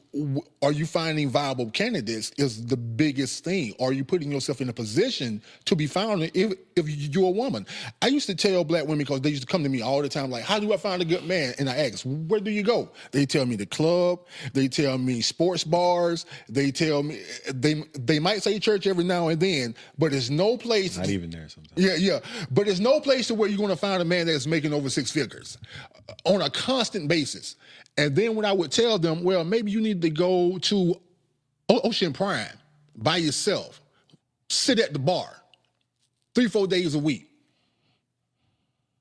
Are you finding viable candidates? Is the biggest thing. Are you putting yourself in a position to be found if you're a woman? I used to tell black women, because they used to come to me all the time, like, how do I find a good man? And I ask, where do you go? They tell me the club. They tell me sports bars. They tell me they might say church every now and then, but there's no place. Not even there sometimes. Yeah. But there's no place to where you're going to find a man that's making over six figures on a constant basis. And then when I would tell them, well, maybe you need to go to Ocean Prime by yourself, sit at the bar 3-4 days a week,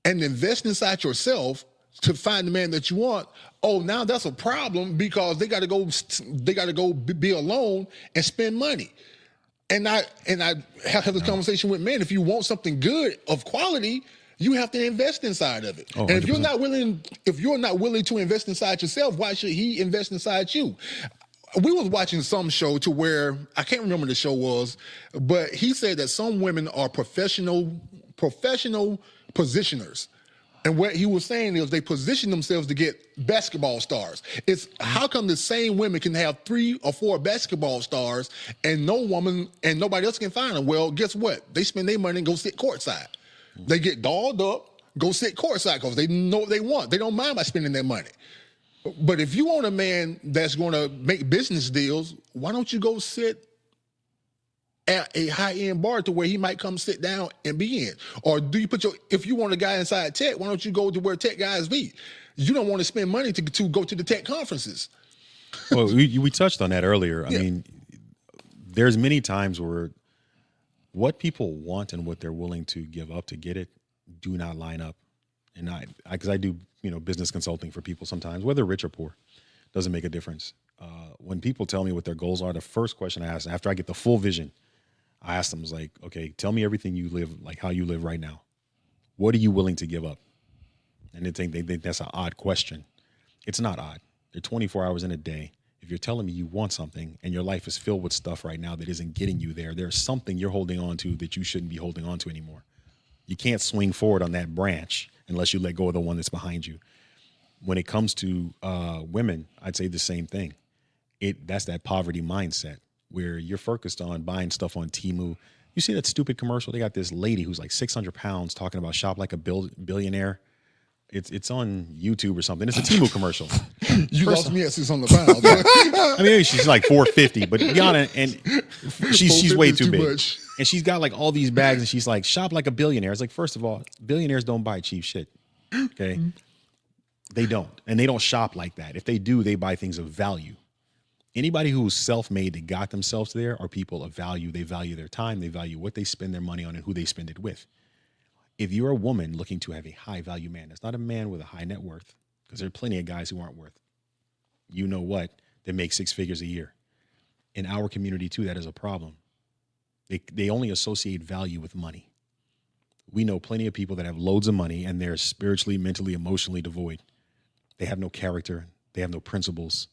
and invest inside yourself to find the man that you want. Oh, now that's a problem, because they got to go be alone and spend money. And I have this conversation with men. If you want something good of quality, you have to invest inside of it. And if you're not willing to invest inside yourself, why should he invest inside you? We was watching some show to where, I can't remember the show was, but he said that some women are professional positioners. And what he was saying is they position themselves to get basketball stars. It's how come the same women can have 3 or 4 basketball stars and no woman and nobody else can find them? Well, guess what? They spend their money and go sit courtside. They get dolled up, go sit courtside, because they know what they want. They don't mind by spending their money. But if you want a man that's going to make business deals, why don't you go sit at a high-end bar to where he might come sit down and be in? Or do you if you want a guy inside tech, why don't you go to where tech guys be? You don't want to spend money to go to the tech conferences. Well, we touched on that earlier. I mean, there's many times where what people want and what they're willing to give up to get it do not line up. And because I do, business consulting for people sometimes, whether rich or poor, doesn't make a difference. When people tell me what their goals are, the first question I ask, after I get the full vision, I ask them, is like, okay, tell me everything you live, like how you live right now. What are you willing to give up? And they think that's an odd question. It's not odd. They're 24 hours in a day. If you're telling me you want something and your life is filled with stuff right now that isn't getting you there, there's something you're holding on to that you shouldn't be holding on to anymore. You can't swing forward on that branch unless you let go of the one that's behind you. When it comes to women, I'd say the same thing. That's that poverty mindset where you're focused on buying stuff on Temu. You see that stupid commercial? They got this lady who's like 600 pounds talking about shop like a billionaire. It's on YouTube or something. It's a Temu commercial. You lost me at 600 pounds. I mean, she's like 450, but Yana, and she's way too big. Much. And she's got like all these bags, and she's like, shop like a billionaire. It's like, first of all, billionaires don't buy cheap shit. Okay? They don't. And they don't shop like that. If they do, they buy things of value. Anybody who's self-made that got themselves there are people of value. They value their time. They value what they spend their money on and who they spend it with. If you're a woman looking to have a high value man, that's not a man with a high net worth, because there are plenty of guys who aren't worth, you know what, that make 6 figures a year. In our community too, that is a problem. They only associate value with money. We know plenty of people that have loads of money and they're spiritually, mentally, emotionally devoid. They have no character. They have no principles.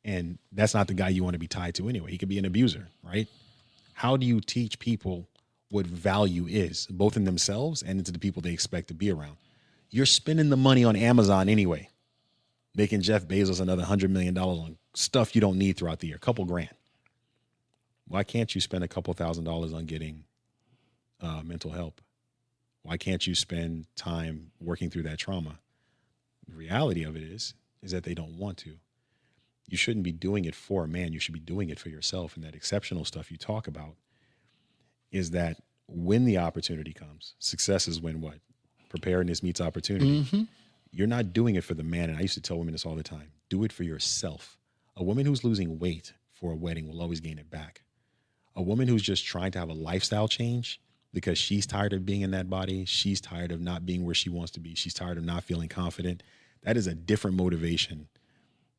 And that's not the guy you want to be tied to anyway. He could be an abuser, right? How do you teach people what value is, both in themselves and into the people they expect to be around? You're spending the money on Amazon anyway, making Jeff Bezos another $100 million on stuff you don't need throughout the year, a couple grand. Why can't you spend a couple $1,000s on getting mental help? Why can't you spend time working through that trauma? The reality of it is that they don't want to. You shouldn't be doing it for a man. You should be doing it for yourself. And that exceptional stuff you talk about is that when the opportunity comes, success is when what? Preparedness meets opportunity. Mm-hmm. You're not doing it for the man. And I used to tell women this all the time. Do it for yourself. A woman who's losing weight for a wedding will always gain it back. A woman who's just trying to have a lifestyle change because she's tired of being in that body, she's tired of not being where she wants to be, she's tired of not feeling confident, that is a different motivation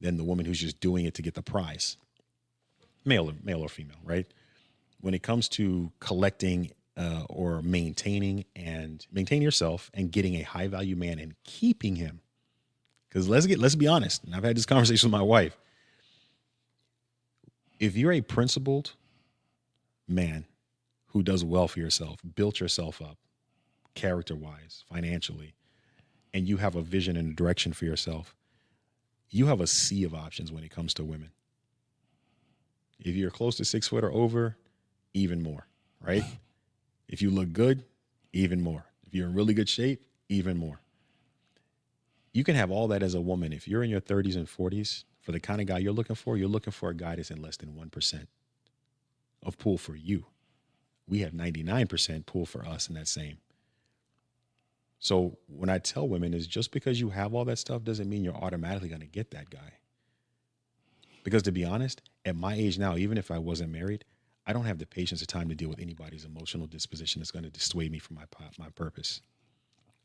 than the woman who's just doing it to get the prize. Male or female, right? When it comes to collecting or maintaining yourself and getting a high value man and keeping him, Because let's be honest. And I've had this conversation with my wife. If you're a principled man who does well for yourself, built yourself up, character-wise, financially, and you have a vision and a direction for yourself, you have a sea of options when it comes to women. If you're close to 6 foot or over, even more, right? If you look good, even more. If you're in really good shape, even more. You can have all that as a woman. If you're in your 30s and 40s, for the kind of guy you're looking for a guy that's in less than 1% of pull for you. We have 99% pull for us in that same. So when I tell women is just because you have all that stuff doesn't mean you're automatically going to get that guy. Because to be honest, at my age now, even if I wasn't married, I don't have the patience or time to deal with anybody's emotional disposition that's going to dissuade me from my purpose.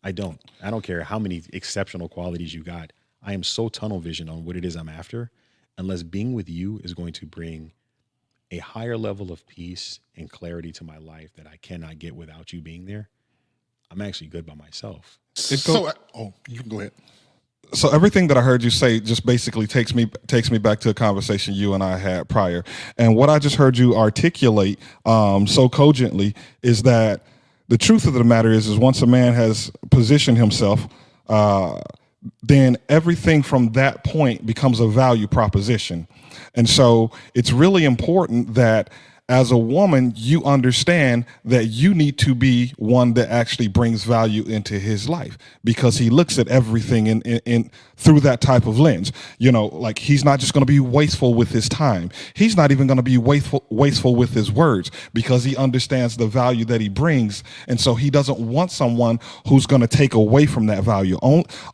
I don't care how many exceptional qualities you got. I am so tunnel vision on what it is I'm after, unless being with you is going to bring a higher level of peace and clarity to my life that I cannot get without you being there. I'm actually good by myself. You can go ahead. So everything that I heard you say just basically takes me back to a conversation you and I had prior. And what I just heard you articulate so cogently is that the truth of the matter is once a man has positioned himself, then everything from that point becomes a value proposition. And so it's really important that as a woman, you understand that you need to be one that actually brings value into his life, because he looks at everything in through that type of lens. You know, like he's not just going to be wasteful with his time. He's not even going to be wasteful with his words, because he understands the value that he brings. And so he doesn't want someone who's going to take away from that value.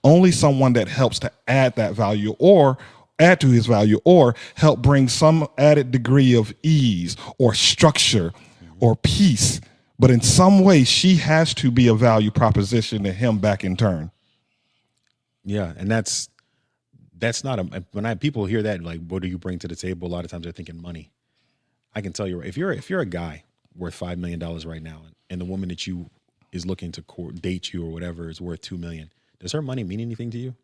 Only someone that helps to add that value or add to his value or help bring some added degree of ease or structure or peace. But in some way, she has to be a value proposition to him back in turn. Yeah. And that's not when people hear that, like, what do you bring to the table? A lot of times they're thinking money. I can tell you, if you're a guy worth $5 million right now, and the woman that you is looking to date you or whatever is worth $2 million, does her money mean anything to you?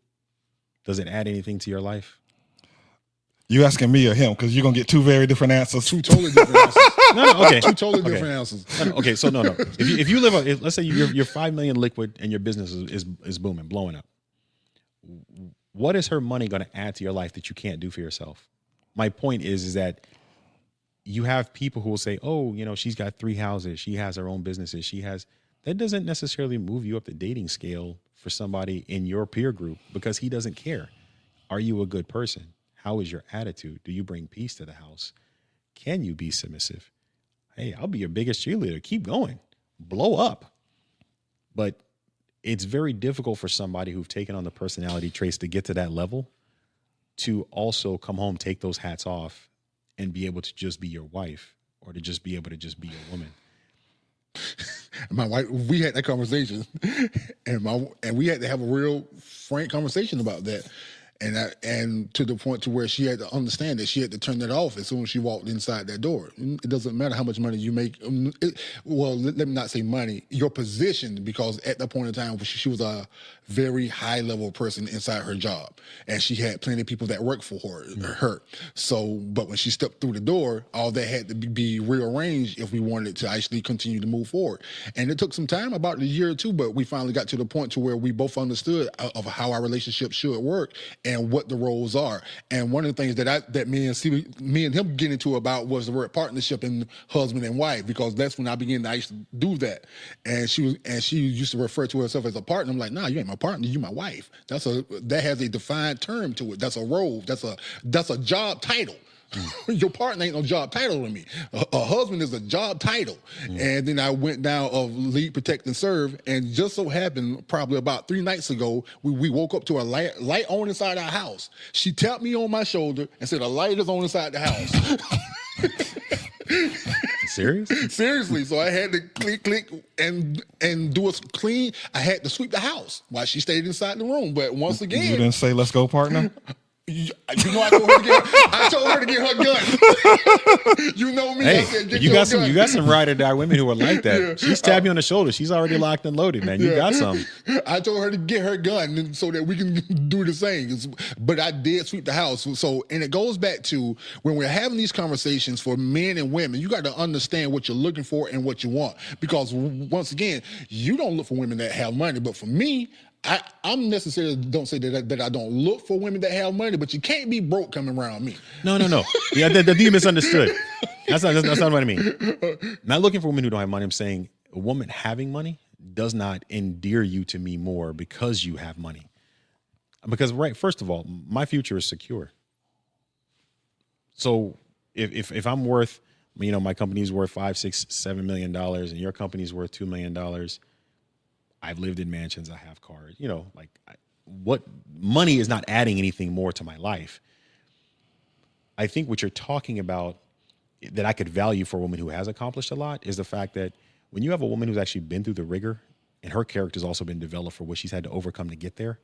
Does it add anything to your life? You asking me or him? Because you're gonna get two very different answers. Two totally different answers. No, okay. Two totally different answers. Okay, so no. If you live, let's say you're 5 million liquid and your business is booming, blowing up. What is her money going to add to your life that you can't do for yourself? My point is that you have people who will say, "Oh, she's got 3 houses, she has her own businesses, that doesn't necessarily move you up the dating scale for somebody in your peer group, because he doesn't care. Are you a good person? How is your attitude? Do you bring peace to the house? Can you be submissive? Hey, I'll be your biggest cheerleader. Keep going. Blow up." But it's very difficult for somebody who've taken on the personality traits to get to that level to also come home, take those hats off, and be able to just be your wife, or to just be able to just be your woman. My wife, we had that conversation, and we had to have a real frank conversation about that. And to the point to where she had to understand that she had to turn that off as soon as she walked inside that door. It doesn't matter how much money you make. Let me not say money, your position, because at that point in time, she was a very high level person inside her job, and she had plenty of people that worked for her. So, but when she stepped through the door, all that had to be rearranged if we wanted to actually continue to move forward. And it took some time, about a year or two, but we finally got to the point to where we both understood of how our relationship should work and what the roles are. And one of the things that me and him get into about was the word partnership and husband and wife, because that's when I began to actually do that. And she used to refer to herself as a partner. I'm like, nah, you ain't my partner, you my wife. That has a defined term to it. That's a role. That's a job title. Your partner ain't no job title to me. A husband is a job title. And then I went down of lead, protect, and serve. And just so happened, probably about 3 nights ago, we woke up to a light on inside our house. She tapped me on my shoulder and said, "A light is on inside the house." Serious? Seriously. So I had to click and do a clean. I had to sweep the house while she stayed inside the room. But once again, you didn't say, "Let's go, partner." You know, I told her to get her gun. You know me. Hey, I said, get you your got some. gun. You got some ride or die women who are like that. Yeah. She's tapping you on the shoulder. She's already locked and loaded, man. You got some. I told her to get her gun so that we can do the same. But I did sweep the house. So, and it goes back to when we're having these conversations for men and women, you got to understand what you're looking for and what you want. Because once again, you don't look for women that have money. But for me, I'm necessarily don't say that I don't look for women that have money, but you can't be broke coming around me. No. Yeah, you misunderstood. That's not what I mean. Not looking for women who don't have money. I'm saying a woman having money does not endear you to me more because you have money. Because first of all, my future is secure. So if I'm worth, my company's worth $5, $6, $7 million, and your company's worth $2 million. I've lived in mansions. I have cars. What money is not adding anything more to my life. I think what you're talking about that I could value for a woman who has accomplished a lot is the fact that when you have a woman who's actually been through the rigor and her character's also been developed for what she's had to overcome to get there.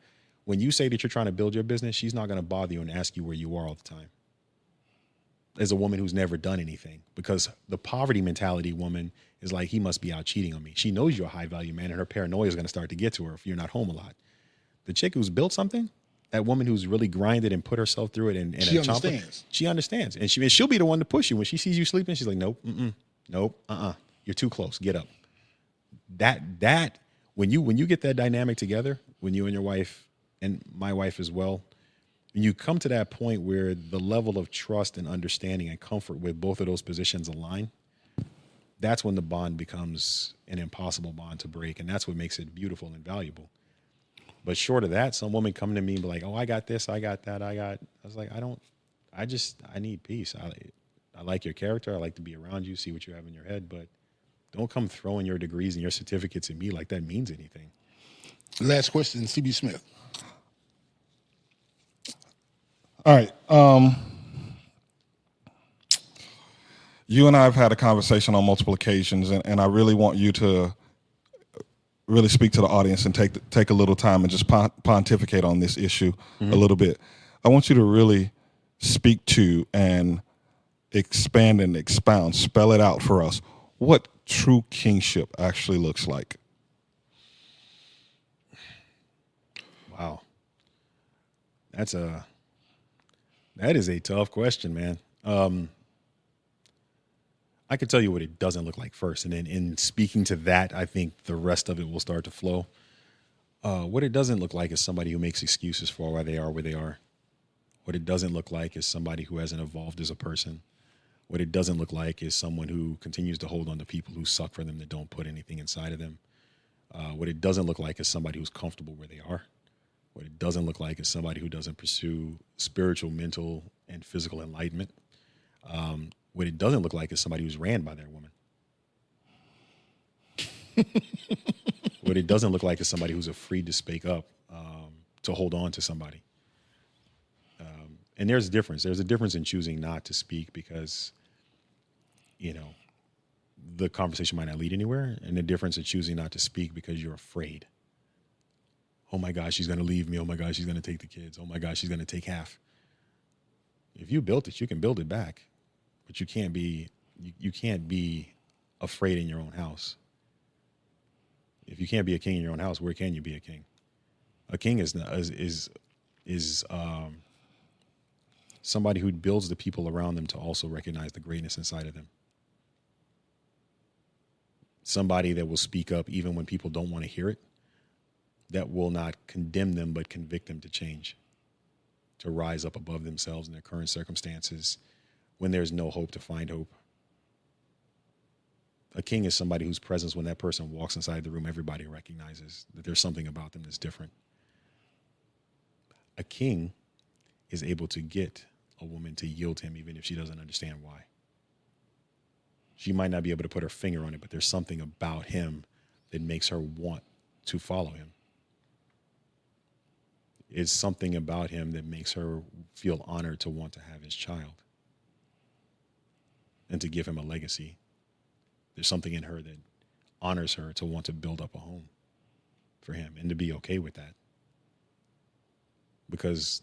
When you say that you're trying to build your business, she's not going to bother you and ask you where you are all the time. As a woman who's never done anything, because the poverty mentality woman is like, he must be out cheating on me. She knows you're a high value man and her paranoia is going to start to get to her if you're not home a lot. The chick who's built something, that woman who's really grinded and put herself through it, and she understands. She understands, and she'll be the one to push you when she sees you sleeping. She's like, nope, nope, you're too close. Get up. That when you get that dynamic together, when you and your wife and my wife as well, when you come to that point where the level of trust and understanding and comfort with both of those positions align, that's when the bond becomes an impossible bond to break, and that's what makes it beautiful and valuable. But short of that, some woman come to me and be like, oh, I got this, I got that, I was like, I need peace. I like your character. I like to be around you, see what you have in your head, but don't come throwing your degrees and your certificates at me like that means anything. Last question, CB Smith. All right. You and I have had a conversation on multiple occasions, and I really want you to really speak to the audience and take a little time and just pontificate on this issue a little bit. I want you to really speak to and expand and expound, spell it out for us, what true kingship actually looks like. Wow. That is a tough question, man. I could tell you what it doesn't look like first, and then in speaking to that, I think the rest of it will start to flow. What it doesn't look like is somebody who makes excuses for why they are where they are. What it doesn't look like is somebody who hasn't evolved as a person. What it doesn't look like is someone who continues to hold on to people who suck for them, that don't put anything inside of them. What it doesn't look like is somebody who's comfortable where they are. What it doesn't look like is somebody who doesn't pursue spiritual, mental, and physical enlightenment. What it doesn't look like is somebody who's ran by their woman. What it doesn't look like is somebody who's afraid to speak up, to hold on to somebody. And there's a difference. There's a difference in choosing not to speak because, the conversation might not lead anywhere, and the difference in choosing not to speak because you're afraid. Oh my gosh, she's going to leave me. Oh my gosh, she's going to take the kids. Oh my gosh, she's going to take half. If you built it, you can build it back, but you can't be afraid in your own house. If you can't be a king in your own house, where can you be a king? A king is somebody who builds the people around them to also recognize the greatness inside of them. Somebody that will speak up even when people don't want to hear it, that will not condemn them but convict them to change, to rise up above themselves and their current circumstances when there's no hope, to find hope. A king is somebody whose presence, when that person walks inside the room, everybody recognizes that there's something about them that's different. A king is able to get a woman to yield to him even if she doesn't understand why. She might not be able to put her finger on it, but there's something about him that makes her want to follow him. It's something about him that makes her feel honored to want to have his child and to give him a legacy. There's something in her that honors her to want to build up a home for him and to be okay with that. Because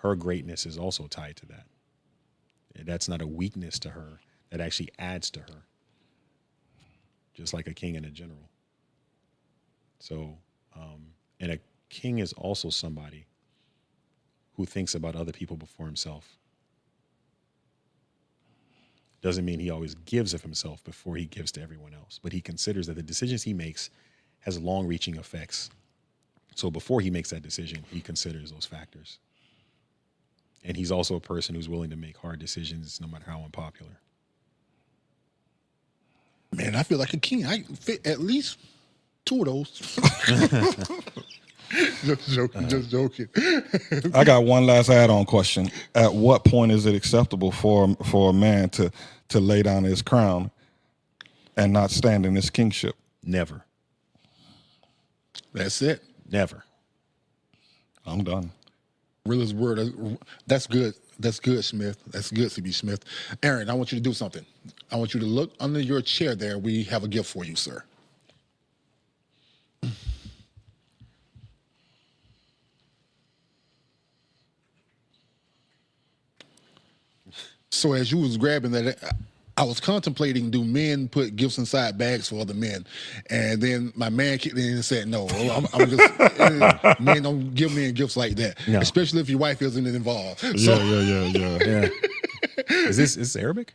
her greatness is also tied to that. That's not a weakness to her. That actually adds to her. Just like a king and a general. So, and a king is also somebody who thinks about other people before himself. Doesn't mean he always gives of himself before he gives to everyone else, but he considers that the decisions he makes has long-reaching effects. So before he makes that decision, he considers those factors. And he's also a person who's willing to make hard decisions no matter how unpopular. Man, I feel like a king. I can fit at least 2 of those. Just joking, just joking. I got one last add-on question. At what point is it acceptable for a man to lay down his crown and not stand in his kingship? Never. That's it. Never. I'm done. Realest word. That's good. That's good, Smith. That's good, CB Smith. Aaron, I want you to do something. I want you to look under your chair there. We have a gift for you, sir. So as you was grabbing that, I was contemplating, do men put gifts inside bags for other men? And then my man kicked in and said, no, I'm just, men don't give men gifts like that, No. especially if your wife isn't involved. So, Yeah. Is this Arabic?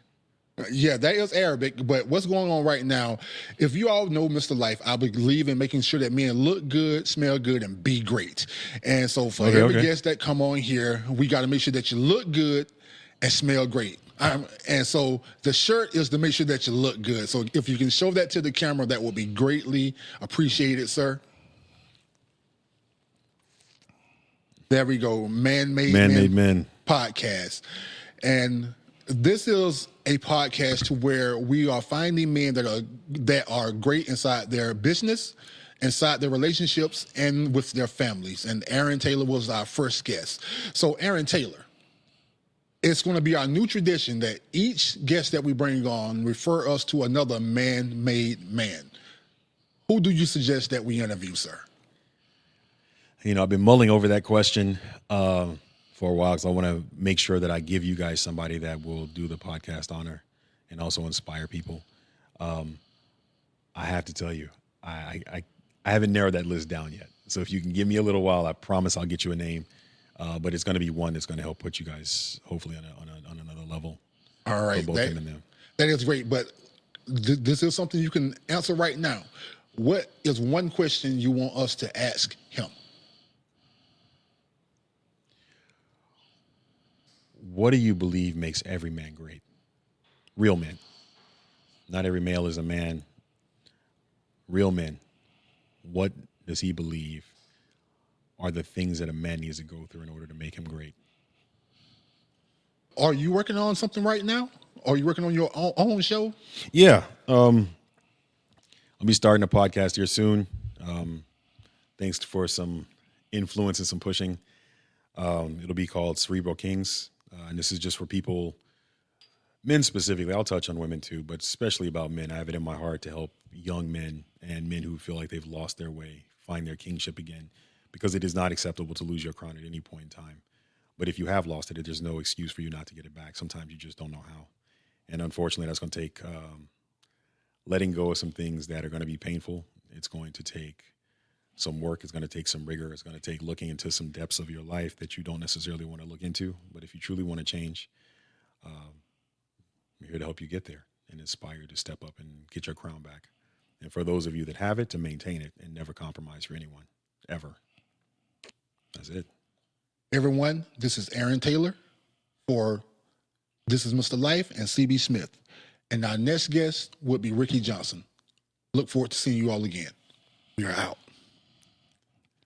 yeah, that is Arabic. But what's going on right now, if you all know Mr. Life, I believe in making sure that men look good, smell good, and be great. And so for every guest that come on here, we got to make sure that you look good and smell great. And so the shirt is to make sure that you look good. So if you can show that to the camera, that will be greatly appreciated, sir. There we go. Man-Made Men podcast. And this is a podcast to where we are finding men that are great inside their business, inside their relationships, and with their families. And Aaron Taylor was our first guest. So Aaron Taylor, it's going to be our new tradition that each guest that we bring on refer us to another man-made man. Who do you suggest that we interview, sir? You know, I've been mulling over that question for a while because I want to make sure that I give you guys somebody that will do the podcast honor and also inspire people. I have to tell you, I haven't narrowed that list down yet. So if you can give me a little while, I promise I'll get you a name. But it's going to be one that's going to help put you guys hopefully on another level. All right, both him and them. That is great. But this is something you can answer right now. What is one question you want us to ask him? What do you believe makes every man great? Real men. Not every male is a man. Real men. What does he believe are the things that a man needs to go through in order to make him great? Are you working on something right now? Are you working on your own show? Yeah. I'll be starting a podcast here soon. Thanks for some influence and some pushing. It'll be called Cerebral Kings. And this is just for people, men specifically. I'll touch on women too, but especially about men. I have it in my heart to help young men and men who feel like they've lost their way find their kingship again. Because it is not acceptable to lose your crown at any point in time. But if you have lost it, there's no excuse for you not to get it back. Sometimes you just don't know how. And unfortunately, that's going to take letting go of some things that are going to be painful. It's going to take some work. It's going to take some rigor. It's going to take looking into some depths of your life that you don't necessarily want to look into. But if you truly want to change, I'm here to help you get there and inspire you to step up and get your crown back. And for those of you that have it, to maintain it and never compromise for anyone, ever. That's it. Everyone, this is Aaron Taylor for This is Mr. Life and CB Smith. And our next guest would be Ricky Johnson. Look forward to seeing you all again. We are out.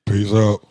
Peace out.